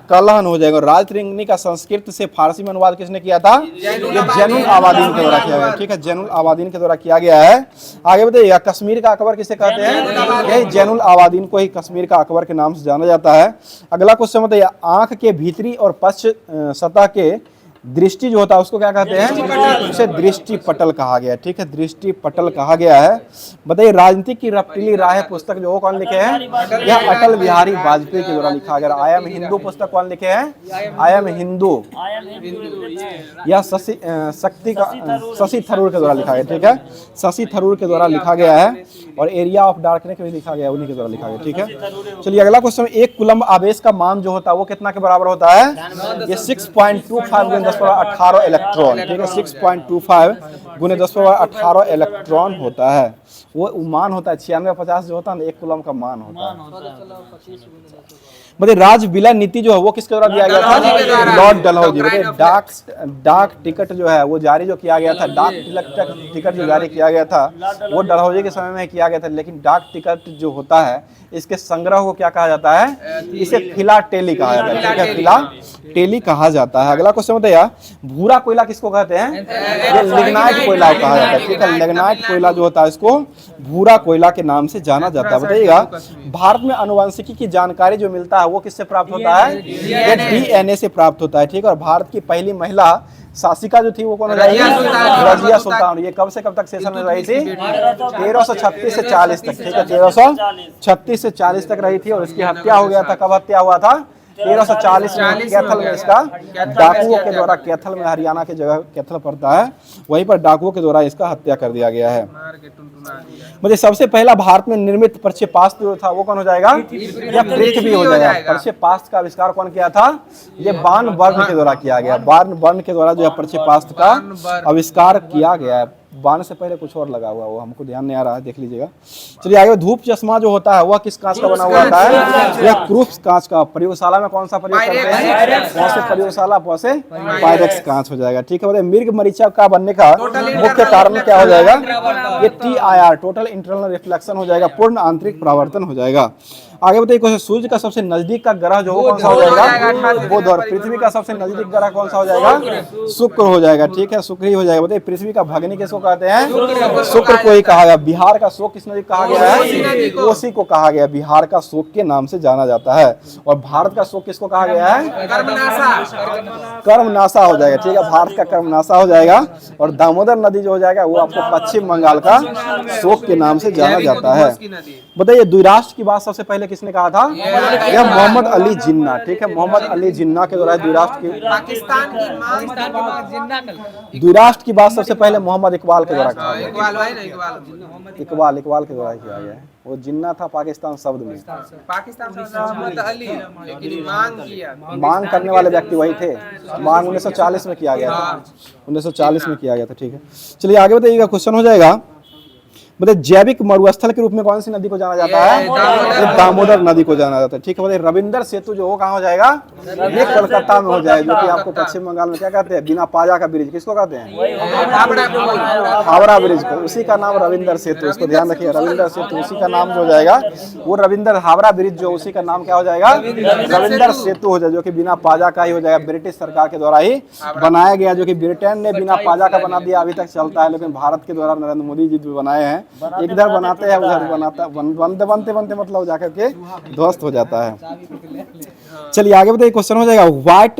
कलहन हो जाएगा। राजतरंगिणी का संस्कृत से फारसी में अनुवाद किसने किया था, ये जैनुल आबादीन के द्वारा किया गया। ठीक है, जैनुल आबादीन के द्वारा किया गया है। आगे बताइएगा, कश्मीर का अकबर किसे कहते हैं, यही जैनुल आबादीन को ही कश्मीर का अकबर के नाम से जाना जाता है। अगला क्वेश्चन बताइए, आंख के भीतरी और पश्च सतह के दृष्टि जो होता है उसको क्या कहते हैं, उसे दृष्टि पटल कहा गया है। ठीक है, दृष्टि पटल कहा गया है। बताइए राजनीति की रपटीली राह पुस्तक जो कौन लिखे हैं, यह अटल बिहारी वाजपेयी के द्वारा लिखा गया। आई एम हिंदू पुस्तक कौन लिखे हैं, आई एम हिंदू, यह शशि थरूर के द्वारा लिखा गया। ठीक है, शशि थरूर के द्वारा लिखा गया है। और एरिया ऑफ डार्कनेस भी लिखा गया, उन्हीं के द्वारा लिखा गया। ठीक है, चलिए अगला क्वेश्चन, एक कूलम्ब आवेश का मान जो होता है वो कितना के बराबर होता है, ये 6.25 × 10⁻18 इलेक्ट्रॉन। ठीक है, 6.25 × 10⁻18 इलेक्ट्रॉन होता है। वो मान होता है 9650 जो होता है ना, एक कूलम्ब का मान होता है। बताइए राजविलय नीति जो है वो किसके द्वारा दिया गया था, लॉर्ड डलहौजी। बताइए डाक टिकट जो है वो जारी जो किया गया था, डाक टिकट जो जारी किया गया था वो डलहौजी के समय में किया गया था। लेकिन डाक टिकट जो होता है इसके संग्रह को क्या कहा जाता है, इसे फिलाटेली कहा जाता है। ठीक है, फिलाटेली कहा जाता है। अगला क्वेश्चन बताइए, भूरा कोयला किसको कहते हैं, ये लिग्नाइट कोयला कहा जाता है। ठीक है, लिग्नाइट कोयला जो होता है इसको भूरा कोयला के नाम से जाना जाता है। बताइएगा भारत में आनुवंशिकी की जानकारी जो मिलता है वो किससे प्राप्त होता है, ये DNA से प्राप्त होता है। ठीक है, और भारत की पहली महिला शासिका जो थी वो कौन हो जाएगी, रजिया सुल्तान। ये कब से कब तक सेशन में रही थी, 1336 से 40 तक। ठीक है, 1336 से 40 तक रही थी। और इसकी हत्या हो गया था, कब हत्या हुआ था, 1340 में कैथल में, इसका डाकुओं के द्वारा, कैथल में हरियाणा की जगह कैथल पड़ता है, वहीं पर डाकुओं के द्वारा इसका हत्या कर दिया गया है। मुझे सबसे पहला भारत में निर्मित प्रक्षेपास्त्र जो था वो कौन हो जाएगा, या पृथ्वी हो जाएगा। प्रक्षेपास्त्र का आविष्कार कौन किया था, ये बान बर्न के द्वारा किया गया। बान बर्न के द्वारा जो है प्रक्षेपास्त्र का आविष्कार किया गया है। बाण से पहले कुछ और लगा हुआ, वो हमको ध्यान नहीं आ रहा है, देख लीजिएगा। चलिए आगे, धूप चश्मा जो होता है वह किस कांच का बना हुआ होता है, यह क्रूफ्स कांच का। प्रयोगशाला में कौन सा प्रयोग करते हैं, वैसे प्रयोगशाला वैसे पायरेक्स कांच हो जाएगा। ठीक है, बताइए मृग मरीचिका का बनने का मुख्य कारण क्या हो जाएगा, ये TIR टोटल इंटरनल रिफ्लेक्शन हो जाएगा, पूर्ण आंतरिक परावर्तन हो जाएगा। आगे बताइए क्वेश्चन, सूर्य का सबसे नजदीक का ग्रह जो वो कौन सा हो जाएगा? बुध। और पृथ्वी का सबसे नजदीक ग्रह कौन सा हो जाएगा? शुक्र हो जाएगा। ठीक है, शुक्र ही हो जाएगा। बताइए पृथ्वी का भगिनी किसको कहते हैं? शुक्र को ही कहा गया। बिहार का शोक किस नदी को कहा गया है? कोसी को कहा गया। बिहार का शोक के नाम से जाना जाता है। और भारत का शोक किसको कहा गया है? कर्मनाशा हो जाएगा। ठीक है, भारत का कर्मनाशा हो जाएगा। और दामोदर नदी जो हो जाएगा वो आपको पश्चिम बंगाल का शोक के नाम से जाना जाता है। बताइए द्विराष्ट्र की बात सबसे पहले किसने कहा था? यह मोहम्मद अली जिन्ना। ठीक है, मोहम्मद अली जिन्ना के द्वारा द्विराष्ट्र की बात सबसे पहले मोहम्मद इकबाल के द्वारा कहा गया। इकबाल के द्वारा किया गया है। वो जिन्ना था पाकिस्तान शब्द में, मोहम्मद अली, लेकिन मांग करने वाले व्यक्ति वही थे। मांग 1940 में किया गया था। 1940 में किया गया था। ठीक है, चलिए आगे बताइएगा। क्वेश्चन हो जाएगा, बताइए जैविक मरुस्थल के रूप में कौन सी नदी को जाना जाता है? ये दामोदर नदी को जाना जाता है। ठीक है, बताइए रविंदर सेतु जो वो कहाँ हो जाएगा? ये कोलकाता में हो जाएगा, जो कि आपको पश्चिम बंगाल में क्या कहते हैं? बिना पाजा का ब्रिज किसको कहते हैं? हावड़ा ब्रिज को। उसी का नाम रविंदर सेतु, इसको ध्यान रखिए। रविंदर सेतु उसी का नाम जो हो जाएगा वो रविंदर, हावड़ा ब्रिज जो उसी का नाम क्या हो जाएगा? रविंदर सेतु हो जाएगा, जो कि बिना पाजा का ही हो जाएगा। ब्रिटिश सरकार के द्वारा ही बनाया गया, जो कि ब्रिटेन ने बिना पाजा का बना दिया, अभी तक चलता है। लेकिन भारत के द्वारा नरेंद्र मोदी जी जो बनाए हैं, इधर बनाते हैं उधर बनाता, बनते मतलब जाकर के ध्वस्त हो जाता है। चलिए आगे बताइए। क्वेश्चन हो जाएगा, ब्लाइट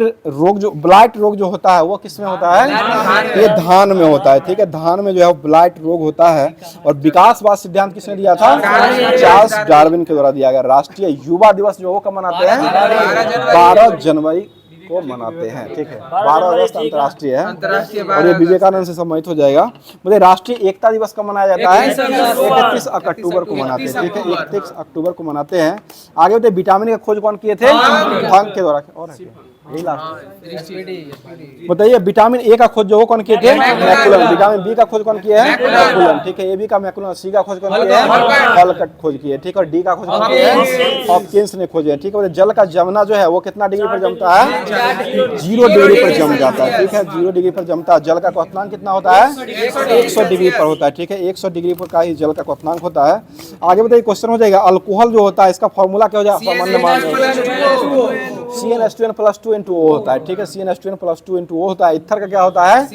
रोग जो होता है वो किसमें होता है? ये धान में होता है। ठीक है, धान में जो है ब्लाइट रोग होता है। और विकासवाद सिद्धांत किसने दिया था? चार्ल्स डार्विन के द्वारा दिया गया। राष्ट्रीय युवा दिवस जो वो कब मनाते हैं? 12 जनवरी को मनाते हैं। ठीक है, 12 अगस्त अंतर्राष्ट्रीय है। और ये विवेकानंद से सम्मानित हो जाएगा। मुझे राष्ट्रीय एकता दिवस कब मनाया जाता है? 31 अक्टूबर को मनाते हैं। ठीक है, 31 अक्टूबर को मनाते हैं। आगे बताइए विटामिन का खोज कौन किए थे? भांग के द्वारा। और बताइए विटामिन ए का खोज जो वो कौन किए थे? मैकुलम। विटामिन बी का खोज कौन किया है? मैकुलम। ठीक है, ए बी का मैकुलम। सी का खोज कौन किया है? हॉलकट खोज किए। ठीक है, और डी का खोज कौन किया है? हॉपकिंस ने खोजे। ठीक है, जल का जमना जो है वो कितना डिग्री पर जमता है? 0 डिग्री पर जम जाता है। ठीक है, 0 डिग्री पर जमता है। जल का क्वथनांक कितना होता है? 100 डिग्री पर होता है। ठीक है, 100 डिग्री पर का ही जल का क्वथनांक होता है। आगे बताइए क्वेश्चन हो जाएगा, अल्कोहल जो होता है इसका फॉर्मूला क्या हो जाएगा? CnH2n+2 × O होता है। ठीक है, CnH2n+2 × O होता है। इथर का क्या होता है?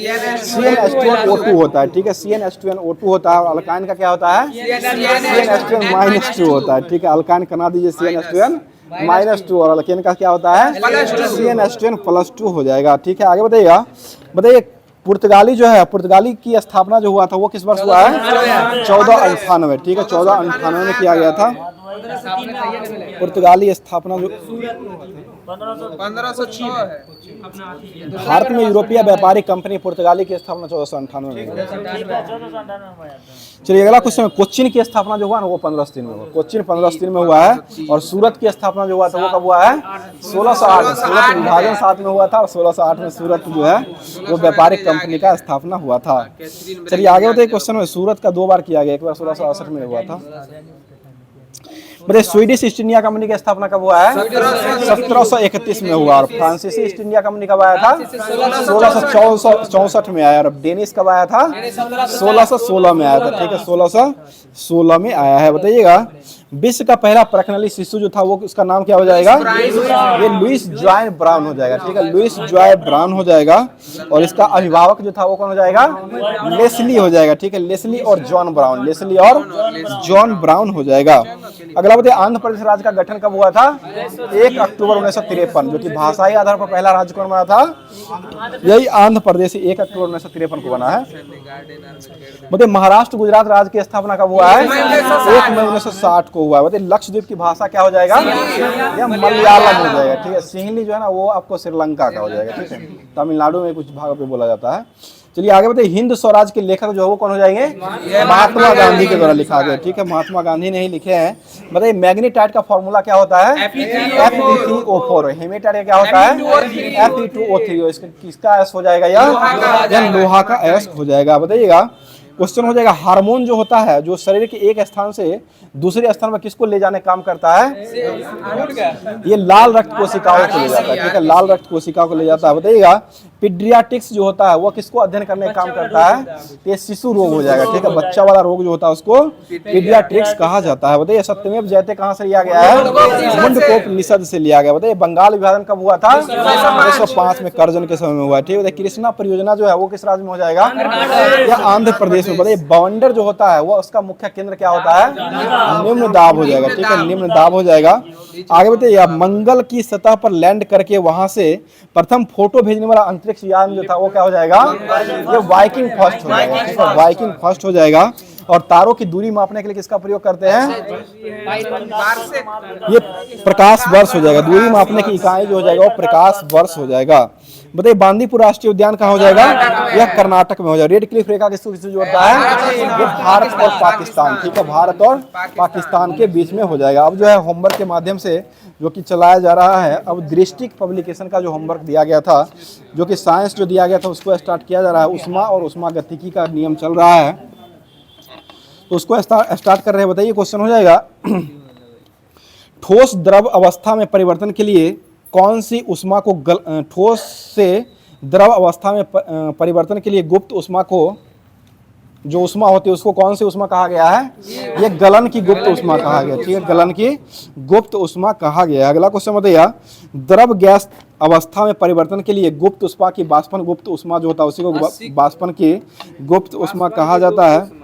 CnH2nO2 होता है। ठीक है, CnH2nO2 होता है। और अल्काइन का क्या होता है? CnH2n-2 होता है। ठीक है, अल्काइन बना दीजिए CnH2n-2। और अल्केन का क्या होता है? CnH2n+2 हो जाएगा। ठीक है, आगे बताइएगा। बताइए पुर्तगाली जो है, पुर्तगाली की स्थापना जो हुआ था वो किस वर्ष हुआ है? 1498। ठीक है, 1498 में किया गया था पुर्तगाली स्थापना। जो 1506 है। भारत में यूरोपीय व्यापारिक कंपनी पुर्तगाली की स्थापना 1498 में। चलिए अगला क्वेश्चन, कोच्चिन की स्थापना जो हुआ ना वो 1503 में हुआ। कोच्चिन 1503 में हुआ है। और सूरत की स्थापना जो हुआ था वो कब हुआ है? 1608। सूरत विभाजन 7 में हुआ था। और 1608 में सूरत जो है वो व्यापारिक कंपनी का स्थापना हुआ था। चलिए आगे बताइए क्वेश्चन में, सूरत का 2 बार किया गया, एक बार 1668 में हुआ था। बताइए स्वीडिश ईस्ट इंडिया कंपनी की स्थापना कब हुआ है? 1731 में हुआ। और फ्रांसीसी ईस्ट इंडिया कंपनी कब आया था? 1664 में आया। और डेनिश कब आया था? 1616 में आया था। ठीक है, 1616 में आया है। बताइएगा विश्व का पहला प्रखनली शिशु जो था वो उसका नाम क्या हो जाएगा? ये लुइस जॉय ब्राउन हो जाएगा। ठीक है, लुइस जॉय ब्राउन हो जाएगा। और इसका अभिभावक जो था वो कौन हो जाएगा? लेस्ली हो जाएगा। ठीक है, लेस्ली और जॉन ब्राउन। लेस्ली और जॉन ब्राउन हो जाएगा। अगला बताइए आंध्र प्रदेश राज्य का गठन कब हुआ था? 1 अक्टूबर 1953। जो कि भाषाई आधार पर पहला राज्य कौन बना था? यही आंध्र प्रदेश 1 अक्टूबर 1953 को बना है। बताइए महाराष्ट्र गुजरात राज्य की स्थापना कब हुआ है? 1 मई 1960 को हुआ है। बताइए लक्षद्वीप की भाषा क्या हो जाएगा? यह मलयालम हो जाएगा। ठीक है, सिंहली जो है ना वो आपको श्रीलंका का हो जाएगा। ठीक है, तमिलनाडु में कुछ भागों पे बोला जाता है। चलिए आगे बताइए हिंद स्वराज के लेखक जो है वो कौन हो जाएंगे? महात्मा गांधी के द्वारा लिखा गया। ठीक है, महात्मा गांधी ने ही लिखे हैं। बताइए मैग्नेटाइट का फॉर्मूला क्या होता है? Fe3O4। हेमेटाइट का क्या होता है? Fe2O3। किसका एस हो जाएगा? यह लोहा का एस हो जाएगा। बताइएगा क्वेश्चन हो जाएगा, हार्मोन जो होता है जो शरीर के एक स्थान से दूसरे स्थान पर किसको ले जाने काम करता है? ये लाल रक्त कोशिकाओं को ले जाता है। ठीक है, लाल रक्त कोशिकाओं को ले जाता है। बताइएगा पीडियाट्रिक्स जो होता है वो किसको अध्ययन करने का काम करता है, तो ये शिशु रोग हो जाएगा, ठीक है, बच्चा वाला रोग जो होता है उसको पीडियाट्रिक्स कहा जाता है। बताइए सत्यमेव जयते कहाँ से लिया गया है, मुंडकोपनिषद से लिया गया। बताइए बंगाल विभाजन कब हुआ था, 1905 में, कर्जन के समय में हुआ, ठीक है। कृष्णा परियोजना जो है वो किस राज्य में हो जाएगा, या आंध्र प्रदेश में। बताइए बवंडर जो होता है वो उसका मुख्य केंद्र क्या होता है, निम्न दाब हो जाएगा, ठीक है, निम्न दाब हो जाएगा। आगे बताइए मंगल की सतह पर लैंड करके वहां से प्रथम फोटो भेजने वाला अंतरिक्ष यान जो था वो क्या हो जाएगा, ये वाइकिंग फर्स्ट हो जाएगा, ठीक है, वाइकिंग फर्स्ट हो जाएगा। और तारों की दूरी मापने के लिए किसका प्रयोग करते हैं, ये प्रकाश वर्ष हो जाएगा, दूरी मापने की इकाई जो हो जाएगा वो प्रकाश वर्ष हो जाएगा। बताइए बांदीपुर राष्ट्रीय उद्यान कहाँ हो जाएगा, यह कर्नाटक में हो जाएगा। रेड क्लिफ रेखा किसको किससे जोड़ता है, ये भारत और पाकिस्तान, ठीक है, भारत और पाकिस्तान के बीच में हो जाएगा। अब जो है होमवर्क के माध्यम से जो कि चलाया जा रहा है, अब दृष्टिक पब्लिकेशन का जो होमवर्क दिया गया था, जो कि साइंस जो दिया गया था उसको स्टार्ट किया जा रहा है। उष्मा और उष्मागतिकी का नियम चल रहा है तो उसको स्टार्ट कर रहे हैं। बताइए क्वेश्चन हो जाएगा, ठोस द्रव अवस्था में परिवर्तन के लिए कौन सी उष्मा को ठोस से द्रव अवस्था में परिवर्तन के लिए गुप्त उष्मा को, जो उष्मा होती है उसको कौन सी उष्मा कहा गया है, ये गलन की गुप्त उष्मा कहा गया, ठीक है, गलन की गुप्त उष्मा कहा गया। अगला क्वेश्चन बताइए, द्रव गैस अवस्था में परिवर्तन के लिए गुप्त उष्मा की बाष्पन गुप्त उष्मा जो होता है उसी को बाष्पन की गुप्त उष्मा कहा जाता है।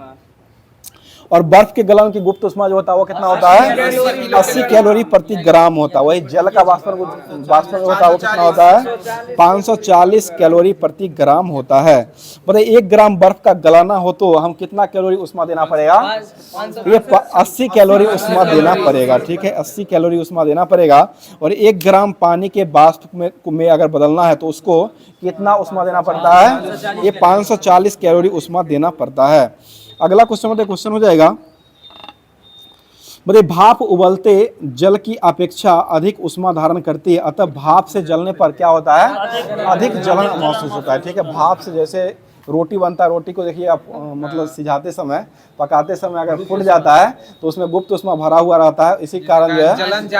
और बर्फ के गलन की गुप्त उष्मा जो होता है वो कितना होता है, 80 कैलोरी प्रति ग्राम होता है। वही जल का बाष्पन होता है वो कितना होता है, 540 कैलोरी प्रति ग्राम होता है। बताइए 1 ग्राम बर्फ का गलाना हो तो हम कितना कैलोरी उष्मा देना पड़ेगा, ये 80 कैलोरी उष्मा देना पड़ेगा, ठीक है, 80 कैलोरी उष्मा देना पड़ेगा। और 1 ग्राम पानी के बाष्प में अगर बदलना है तो उसको कितना उष्मा देना पड़ता है, ये 540 कैलोरी उष्मा देना पड़ता है। अगला क्वेश्चन हो जाएगा, बताइए भाप उबलते जल की अपेक्षा अधिक उष्मा धारण करती है, अतः भाप से जलने पर क्या होता है, अधिक जलन महसूस होता है, ठीक है। भाप से जैसे रोटी बनता है, रोटी को देखिए आप मतलब सिझाते समय, पकाते समय अगर फूट जाता है तो उसमें गुप्त उष्मा भरा हुआ रहता है, इसी कारण जो है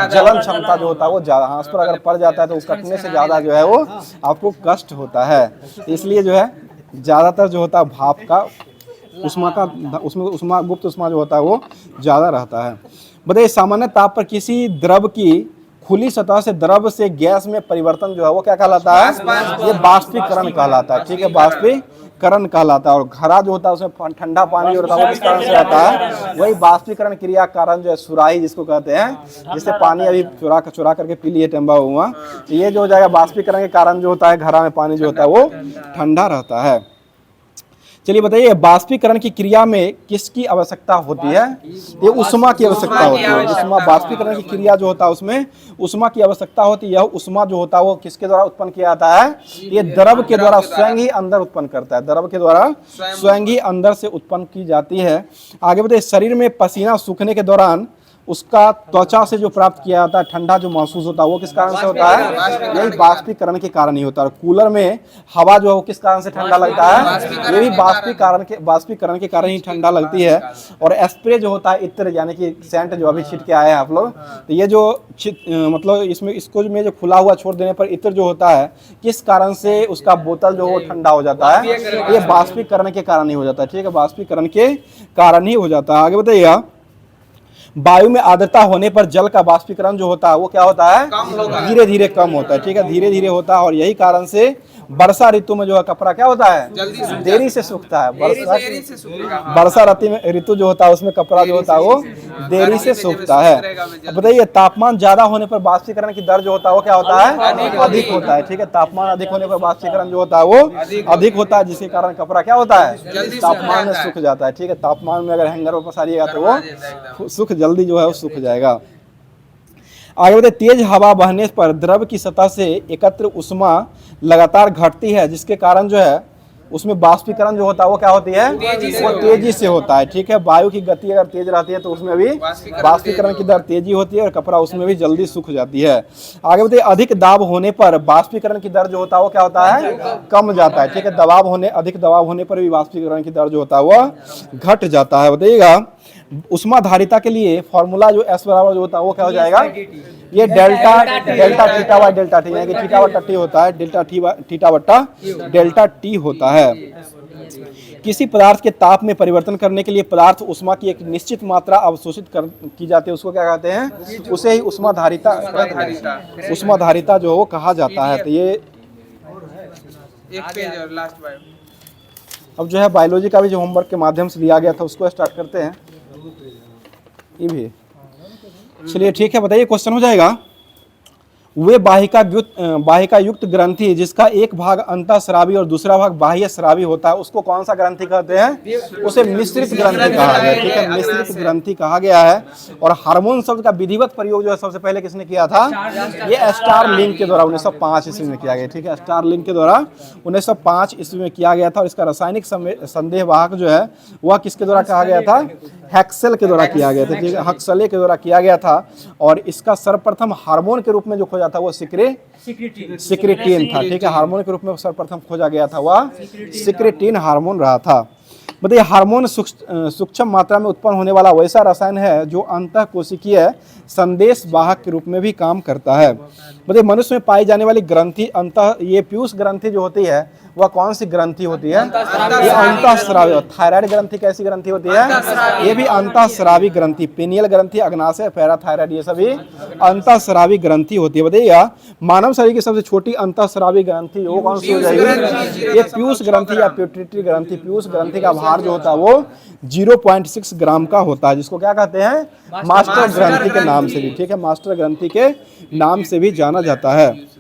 जलन क्षमता जो होता है वो ज्यादा, हाथ पर अगर पड़ जाता है तो उस कटने से ज्यादा जो है वो आपको कष्ट होता है। इसलिए जो है ज्यादातर जो होता है भाप का उष्मा का, उसमें उष्मा गुप्त उष्मा जो होता है वो ज्यादा रहता है। बताइए सामान्य ताप पर किसी द्रव की खुली सतह से द्रव से गैस में परिवर्तन जो है वो क्या कहलाता है, ये बाष्पीकरण कहलाता है, ठीक है, बाष्पीकरण कहलाता है। और घड़ा जो होता है उसमें ठंडा पानी जो होता है वो किस कारण से आता है, वही बाष्पीकरण क्रिया कारण जो है सुराही जिसको कहते हैं, जिससे पानी अभी चुरा करके पी लिए टेम्बा हुआ, ये जो हो जाएगा बाष्पीकरण के कारण जो होता है घड़ा में पानी जो होता है वो ठंडा रहता है। चलिए बताइए बाष्पीकरण की क्रिया में किसकी आवश्यकता होती है, ये उष्मा की आवश्यकता होती है। उष्मा बाष्पीकरण की क्रिया जो होता है उसमें उष्मा की आवश्यकता होती है। यह उष्मा जो होता है वो किसके द्वारा उत्पन्न किया जाता है, ये द्रव के द्वारा स्वयं ही अंदर उत्पन्न करता है, द्रव के द्वारा स्वयं ही अंदर से उत्पन्न की जाती है। आगे बताइए शरीर में पसीना सूखने के दौरान उसका त्वचा से जो प्राप्त किया जाता है ठंडा जो महसूस होता है वो किस कारण से होता है, यही बाष्पीकरण के कारण ही होता है। कूलर में हवा जो है वो किस कारण से ठंडा लगता है, ये भी बाष्पीकरण के कारण ही ठंडा लगती है। और स्प्रे जो होता है इत्र यानी कि सेंट जो अभी छिट के आए हैं आप लोग, तो ये जो मतलब इसमें इसको में जो खुला हुआ छोड़ देने पर इत्र जो होता है किस कारण से उसका बोतल जो वो ठंडा हो जाता है, ये बाष्पीकरण के कारण ही हो जाता है, ठीक है, बाष्पीकरण के कारण ही हो जाता है। आगे बताइएगा वायु में आर्द्रता होने पर जल का बाष्पीकरण जो होता है वो क्या होता है, धीरे धीरे कम होता है, ठीक है, धीरे धीरे होता है। और यही कारण से वर्षा ऋतु में जो है कपड़ा क्या होता है, देरी से सूखता है। वर्षा ऋतु जो होता है उसमें कपड़ा जो होता है वो देरी से सूखता है। बताइए तापमान ज्यादा होने पर बाष्पीकरण की दर जो होता है वो क्या होता है, अधिक होता है, ठीक है, तापमान अधिक होने पर बाष्पीकरण जो होता है वो अधिक होता है, जिसके कारण कपड़ा क्या होता है, तापमान में सूख जाता है, ठीक है। तापमान में अगर हैंगर पर पसारिएगा तो वो सूख जल्दी जो है वो सूख जाएगा। आगे बताइए तेज हवा बहने पर द्रव की सतह से एकत्र उष्मा लगातार घटती है, जिसके कारण जो है उसमें बाष्पीकरण जो होता है वो क्या होती है, वो तेजी से होता है, ठीक है। वायु की गति अगर तेज रहती है तो उसमें भी बाष्पीकरण की दर तेजी होती है और कपड़ा उसमें भी जल्दी सूख जाती है। आगे बताइए अधिक दाब होने पर बाष्पीकरण की दर जो होता है वो क्या होता है, कम जाता है, ठीक है। अधिक दबाव होने पर भी बाष्पीकरण की दर जो होता है वो घट जाता है। बताइएगा उष्माधारिता के लिए फॉर्मूला जो S बराबर जो होता है वो क्या हो जाएगा, ये delta theta by delta T, यानी कि थीटा बटा टी होता है, थीटा बटा डेल्टा टी होता है। किसी पदार्थ के ताप में परिवर्तन करने के लिए पदार्थ उष्मा की एक निश्चित मात्रा अवशोषित की जाती है, उसको क्या कहते हैं, उसे ही उष्माधारिता जो वो कहा जाता है। तो ये एक पेज और लास्ट बायो। अब जो है बायोलॉजी का भी जो होमवर्क के माध्यम से दिया गया था उसको स्टार्ट करते हैं। ये भी चलिए ठीक है, बताइए क्वेश्चन हो जाएगा। वे बाहिका युक्त ग्रंथि जिसका एक भाग अंतःस्रावी और दूसरा भाग बाह्य स्रावी होता है उसको कौन सा ग्रंथि कहते हैं, उसे मिश्रित ग्रंथि कहा गया, ठीक है, मिश्रित ग्रंथि कहा गया है। और हार्मोन शब्द का विधिवत प्रयोग जो है सबसे पहले किसने किया था, ये स्टारलिंक के द्वारा 1905 ईस्वी में किया गया, ठीक है, स्टारलिंक के द्वारा 1905 ईस्वी में किया गया था। और इसका रासायनिक संदेहवाहक जो है वह किसके द्वारा कहा गया था, हेक्सेल के द्वारा किया गया था, ठीक है, हक्सले के द्वारा किया गया था। और इसका सर्वप्रथम हार्मोन के रूप में जो खोजा था वो सिक्रेटिन था, ठीक है, हार्मोन के रूप में सर्वप्रथम खोजा गया था वह सिक्रेटिन हार्मोन रहा था। बताइए हार्मोन सूक्ष्म मात्रा में उत्पन्न होने वाला वैसा रसायन है जो अंतःकोशिकीय संदेश वाहक के रूप में भी काम करता है। बताइए मनुष्य में पाई जाने वाली ग्रंथि ये पीयूष ग्रंथि जो होती है वह कौन सी ग्रंथि होती है, ये अंतःस्रावी। थायराइड ग्रंथि कैसी ग्रंथि होती है, ये भी अंतःस्रावी ग्रंथि, पेनियल ग्रंथि, अग्नाशय, पैराथायराइड, ये सभी अंतःस्रावी ग्रंथि होती है। बताइएगा मानव शरीर की सबसे छोटी अंतःस्रावी ग्रंथि वो कौन सी हो जाएगी, ये पीयूष ग्रंथि या प्यूटरी ग्रंथि। पीयूष ग्रंथि का भार जो होता है वो 0.6 ग्राम का होता है, जिसको क्या कहते हैं, मास्टर ग्रंथि के नाम से भी, ठीक है, मास्टर ग्रंथि के नाम से भी जाना जाता है।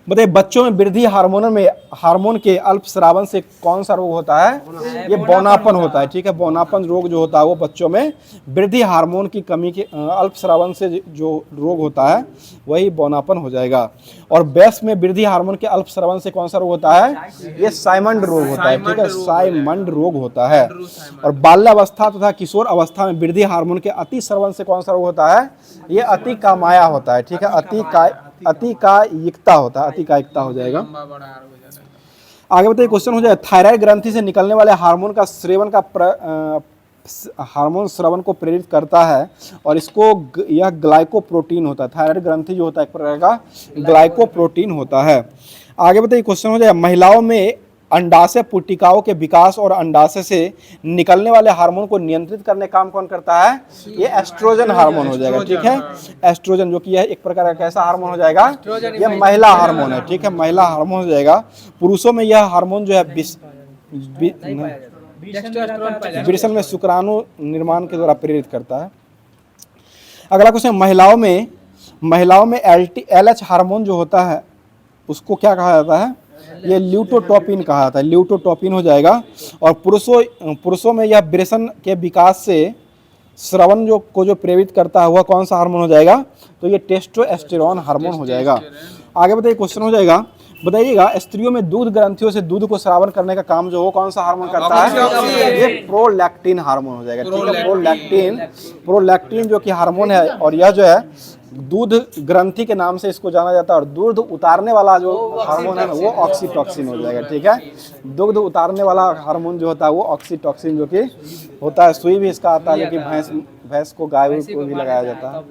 बताइए बच्चों में वृद्धि हार्मोन के अल्पस्रावन से कौन सा रोग होता है, ये बौनापन होता है, ठीक है, बौनापन रोग जो होता है वो बच्चों में वृद्धि हार्मोन की कमी के अल्पस्रावन से जो रोग होता है वही बौनापन हो जाएगा। और वयस्क में वृद्धि हार्मोन के अल्पस्रावन से कौन सा रोग होता है, ये साइमंड रोग होता है, ठीक है, साइमंड रोग होता है। और बाल्यावस्था तथा किशोर अवस्था में वृद्धि हार्मोन के अतिस्रवण से कौन सा रोग होता है, ये अतिकामाया होता है, ठीक है, अतिकायिकता होता है, अतिकायिकता हो जाएगा। आगे बताइए क्वेश्चन हो जाए, थायराइड ग्रंथि से निकलने वाले हार्मोन का हार्मोन स्रवण को प्रेरित करता है और यह ग्लाइकोप्रोटीन होता है। थायराइड ग्रंथि जो होता है एक प्रकार का ग्लाइकोप्रोटीन होता है। आगे बताइए क्वेश्चन हो जाए, महिलाओं में अंडाशय पुटिकाओं के विकास और अंडाशय से निकलने वाले हार्मोन को नियंत्रित करने काम कौन करता है, ये एस्ट्रोजन हार्मोन हो जाएगा, ठीक है, एस्ट्रोजन जो कि यह एक प्रकार का कैसा हार्मोन हो जाएगा, यह महिला हार्मोन है, ठीक है, महिला हार्मोन हो जाएगा। पुरुषों में यह हार्मोन जो है वृषण में शुक्राणु निर्माण के द्वारा प्रेरित करता है। अगला क्वेश्चन, महिलाओं में LH हार्मोन जो होता है उसको क्या कहा जाता है, ये ल्यूटोटोपिन कहा जाता है, ल्यूटोटोपिन हो जाएगा। और पुरुषों में यह वृषण के विकास से श्रवण जो प्रेरित करता है वह कौन सा हार्मोन हो जाएगा, तो ये टेस्टोस्टेरोन हार्मोन हो जाएगा। आगे बताइए क्वेश्चन हो जाएगा, बताइएगा स्त्रियों में दूध ग्रंथियों से दूध को श्रावण करने का काम जो हो कौन सा हार्मोन करता है, ये प्रोलैक्टिन हार्मोन हो जाएगा, ठीक है, प्रोलैक्टिन जो कि हार्मोन है। और यह जो है दूध ग्रंथि के नाम से इसको जाना जाता है। और दूध उतारने वाला जो हार्मोन है वो ऑक्सीटोसिन हो जाएगा, ठीक है, दूध उतारने वाला हार्मोन जो होता है वो ऑक्सीटोसिन जो कि होता है। सुई भी इसका आता है जो कि भैंस को, गाय को भी लगाया जाता है।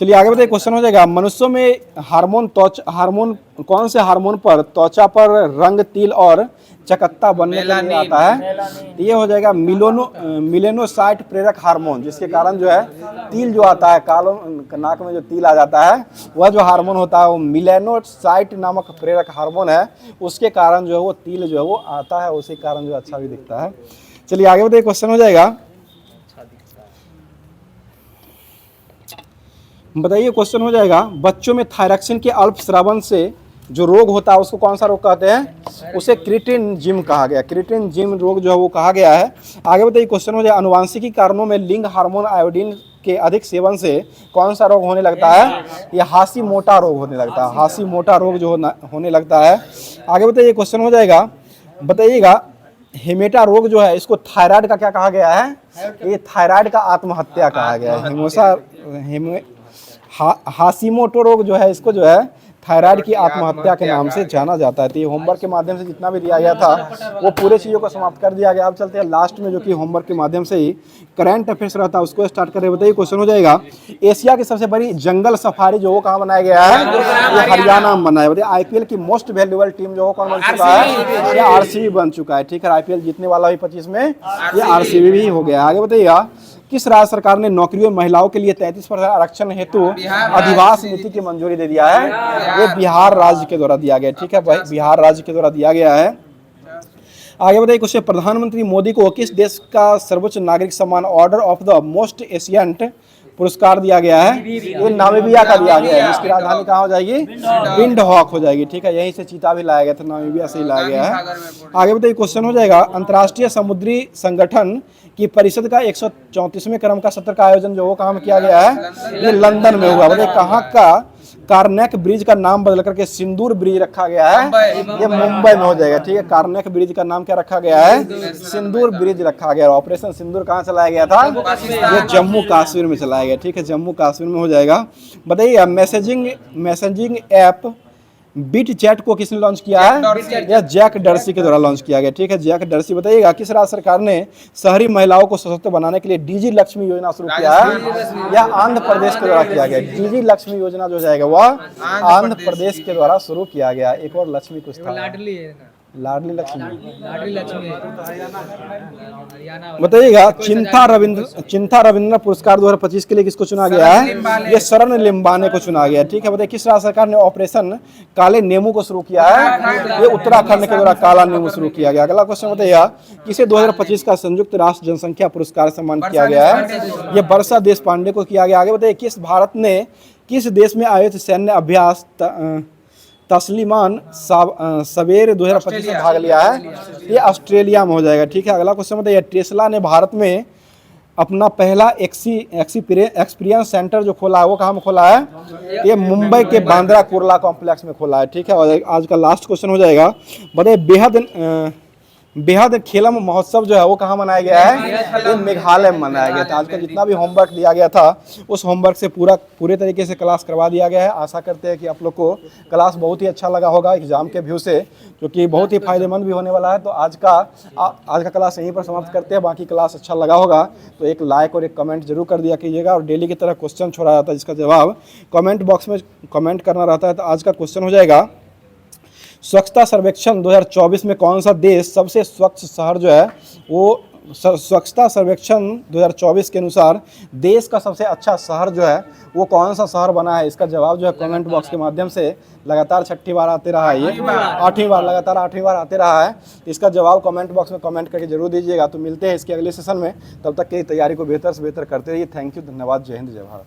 चलिए आगे बताइए क्वेश्चन हो जाएगा, मनुष्यों में हार्मोन कौन से हार्मोन पर त्वचा पर रंग, तिल और चकत्ता बनने के लिए आता है, ये हो जाएगा मिलेनोसाइट प्रेरक हार्मोन, जिसके कारण जो है तिल जो आता है, कालों नाक में जो तिल आ जाता है वह जो हार्मोन होता है वो मिलेनोसाइट नामक प्रेरक हार्मोन है, उसके कारण जो है वो तिल जो है वो आता है, उसी कारण जो अच्छा भी दिखता है। चलिए आगे बताइए क्वेश्चन हो जाएगा, बताइए क्वेश्चन हो जाएगा, बच्चों में थायरॉक्सिन के अल्पस्रावन से जो रोग होता है उसको कौन सा रोग कहते हैं, उसे क्रिटिन जिम कहा गया, क्रिटिन जिम रोग जो है वो कहा गया है। आगे बताइए क्वेश्चन हो जाए, आनुवांशिकी कारणों में लिंग हार्मोन आयोडीन के अधिक सेवन से कौन सा रोग होने लगता है, यह हासी मोटा रोग होने लगता है, हासी मोटा रोग जो होने लगता है। आगे बताइए क्वेश्चन हो जाएगा, बताइएगा हेमेटा रोग जो है इसको थायराइड का क्या कहा गया है, ये थायराइड का आत्महत्या कहा गया है। हासीमोटो रोग जो है इसको जो है थायराइड की आत्महत्या के नाम से जाना जाता है। तो ये होमवर्क के माध्यम से जितना भी दिया गया था वो पूरे चीज़ों को समाप्त कर दिया गया। अब चलते हैं लास्ट में, जो कि होमवर्क के माध्यम से ही करंट अफेयर्स रहता है उसको स्टार्ट करें। बताइए क्वेश्चन हो जाएगा, एशिया की सबसे बड़ी जंगल सफारी जो वो कहाँ बनाया गया है, ये हरियाणा में बनाया है। बताइए आईपीएल की मोस्ट वैल्यूएबल टीम जो वो कौन बन चुका है, ये आरसीबी बन चुका है। ठीक है, आईपीएल जीतने वाला भी 25 में ये आरसीबी भी हो गया। आगे बताइएगा, किस राज्य सरकार ने नौकरियों में महिलाओं के लिए 33% आरक्षण हेतु अधिवास नीति की मंजूरी दे दिया है? ये बिहार राज्य के द्वारा दिया गया। ठीक है भाई, बिहार राज्य के द्वारा दिया गया है। आगे बताइए क्वेश्चन, प्रधानमंत्री मोदी को किस देश का सर्वोच्च नागरिक सम्मान order of the most ancient पुरस्कार दिया गया है? ये नामीबिया का दिया गया है, जिसकी राजधानी कहाँ हो जाएगी, विंडहॉक हो जाएगी। ठीक है, यहीं से चीता भी लाया गया था, नामीबिया से ही लाया गया है। आगे बताइए क्वेश्चन हो जाएगा, अंतर्राष्ट्रीय समुद्री संगठन की परिषद का 134वें क्रम का सत्र का आयोजन जो वो कहाँ में किया गया है, ये लंदन में हुआ। बताइए कहाँ का कार्नेक ब्रिज का नाम बदल करके सिंदूर ब्रिज रखा गया है, ये मुंबई में हो जाएगा। ठीक है, कार्नेक ब्रिज का नाम क्या रखा गया है, सिंदूर ब्रिज रखा गया। ऑपरेशन सिंदूर कहाँ चलाया गया था, ये जम्मू कश्मीर में चलाया गया। ठीक है, जम्मू कश्मीर में हो जाएगा। बताइए मैसेजिंग ऐप बीट चैट को किसने लॉन्च किया है, या जैक डर्सी के द्वारा लॉन्च किया गया। ठीक है, जैक डर्सी। बताइएगा किस राज्य सरकार ने शहरी महिलाओं को सशक्त बनाने के लिए डीजी लक्ष्मी योजना शुरू किया है, या आंध्र प्रदेश के द्वारा किया गया। डीजी लक्ष्मी योजना जो जाएगा वह आंध्र प्रदेश के द्वारा शुरू किया गया। एक और लक्ष्मी कुछ था, लाडली लक्ष्मी। बताइएगा चिंता रविंद्र पुरस्कार 2025 के लिए किसको चुना गया है, ये शरण लिम्बाने को चुना गया। ठीक है, बताइए किस राज्य सरकार ने ऑपरेशन काले नींबू को शुरू किया है, ये उत्तराखंड के द्वारा काला नींबू शुरू किया गया। अगला क्वेश्चन बताइएगा, किसे 2025 का संयुक्त राष्ट्र जनसंख्या पुरस्कार सम्मानित किया गया है, ये वर्षा देश पांडे को किया गया। आगे बताइए किस देश में आयोजित सैन्य अभ्यास तस्लीमान सवेर 2025 में भाग लिया है, ये ऑस्ट्रेलिया में हो जाएगा। ठीक है, अगला क्वेश्चन बताइए, टेस्ला ने भारत में अपना पहला एक्सपीरियंस सेंटर जो खोला है वो कहाँ में खोला है, ये मुंबई के बांद्रा कुर्ला कॉम्प्लेक्स में खोला है। ठीक है, और आज का लास्ट क्वेश्चन हो जाएगा, बताइए बेहद खेलम महोत्सव जो है वो कहाँ मनाया गया है, ये मेघालय में मनाया गया था। आज का जितना भी होमवर्क दिया गया था उस होमवर्क से पूरे तरीके से क्लास करवा दिया गया है। आशा करते हैं कि आप लोग को क्लास बहुत ही अच्छा लगा होगा एग्जाम के व्यू से, जो कि बहुत ही फायदेमंद भी होने वाला है। तो आज का क्लास यहीं पर समाप्त करते हैं। बाकी क्लास अच्छा लगा होगा तो एक लाइक और एक कमेंट जरूर कर दिया कीजिएगा। और डेली की तरह क्वेश्चन छोड़ा जाता है जिसका जवाब कमेंट बॉक्स में कमेंट करना रहता है। तो आज का क्वेश्चन हो जाएगा, स्वच्छता सर्वेक्षण 2024 में कौन सा देश सबसे स्वच्छ शहर जो है वो, स्वच्छता सर्वेक्षण 2024 के अनुसार देश का सबसे अच्छा शहर जो है वो कौन सा शहर बना है, इसका जवाब जो है कमेंट बॉक्स के माध्यम से लगातार 6ठी बार आते रहा है, ये 8वीं बार लगातार 8वीं बार आते रहा है। इसका जवाब कमेंट बॉक्स में कमेंट करके जरूर दीजिएगा। तो मिलते हैं इसके अगले सेशन में, तब तक की तैयारी को बेहतर से बेहतर करते रहिए। थैंक यू, धन्यवाद, जय हिंद, जय भारत।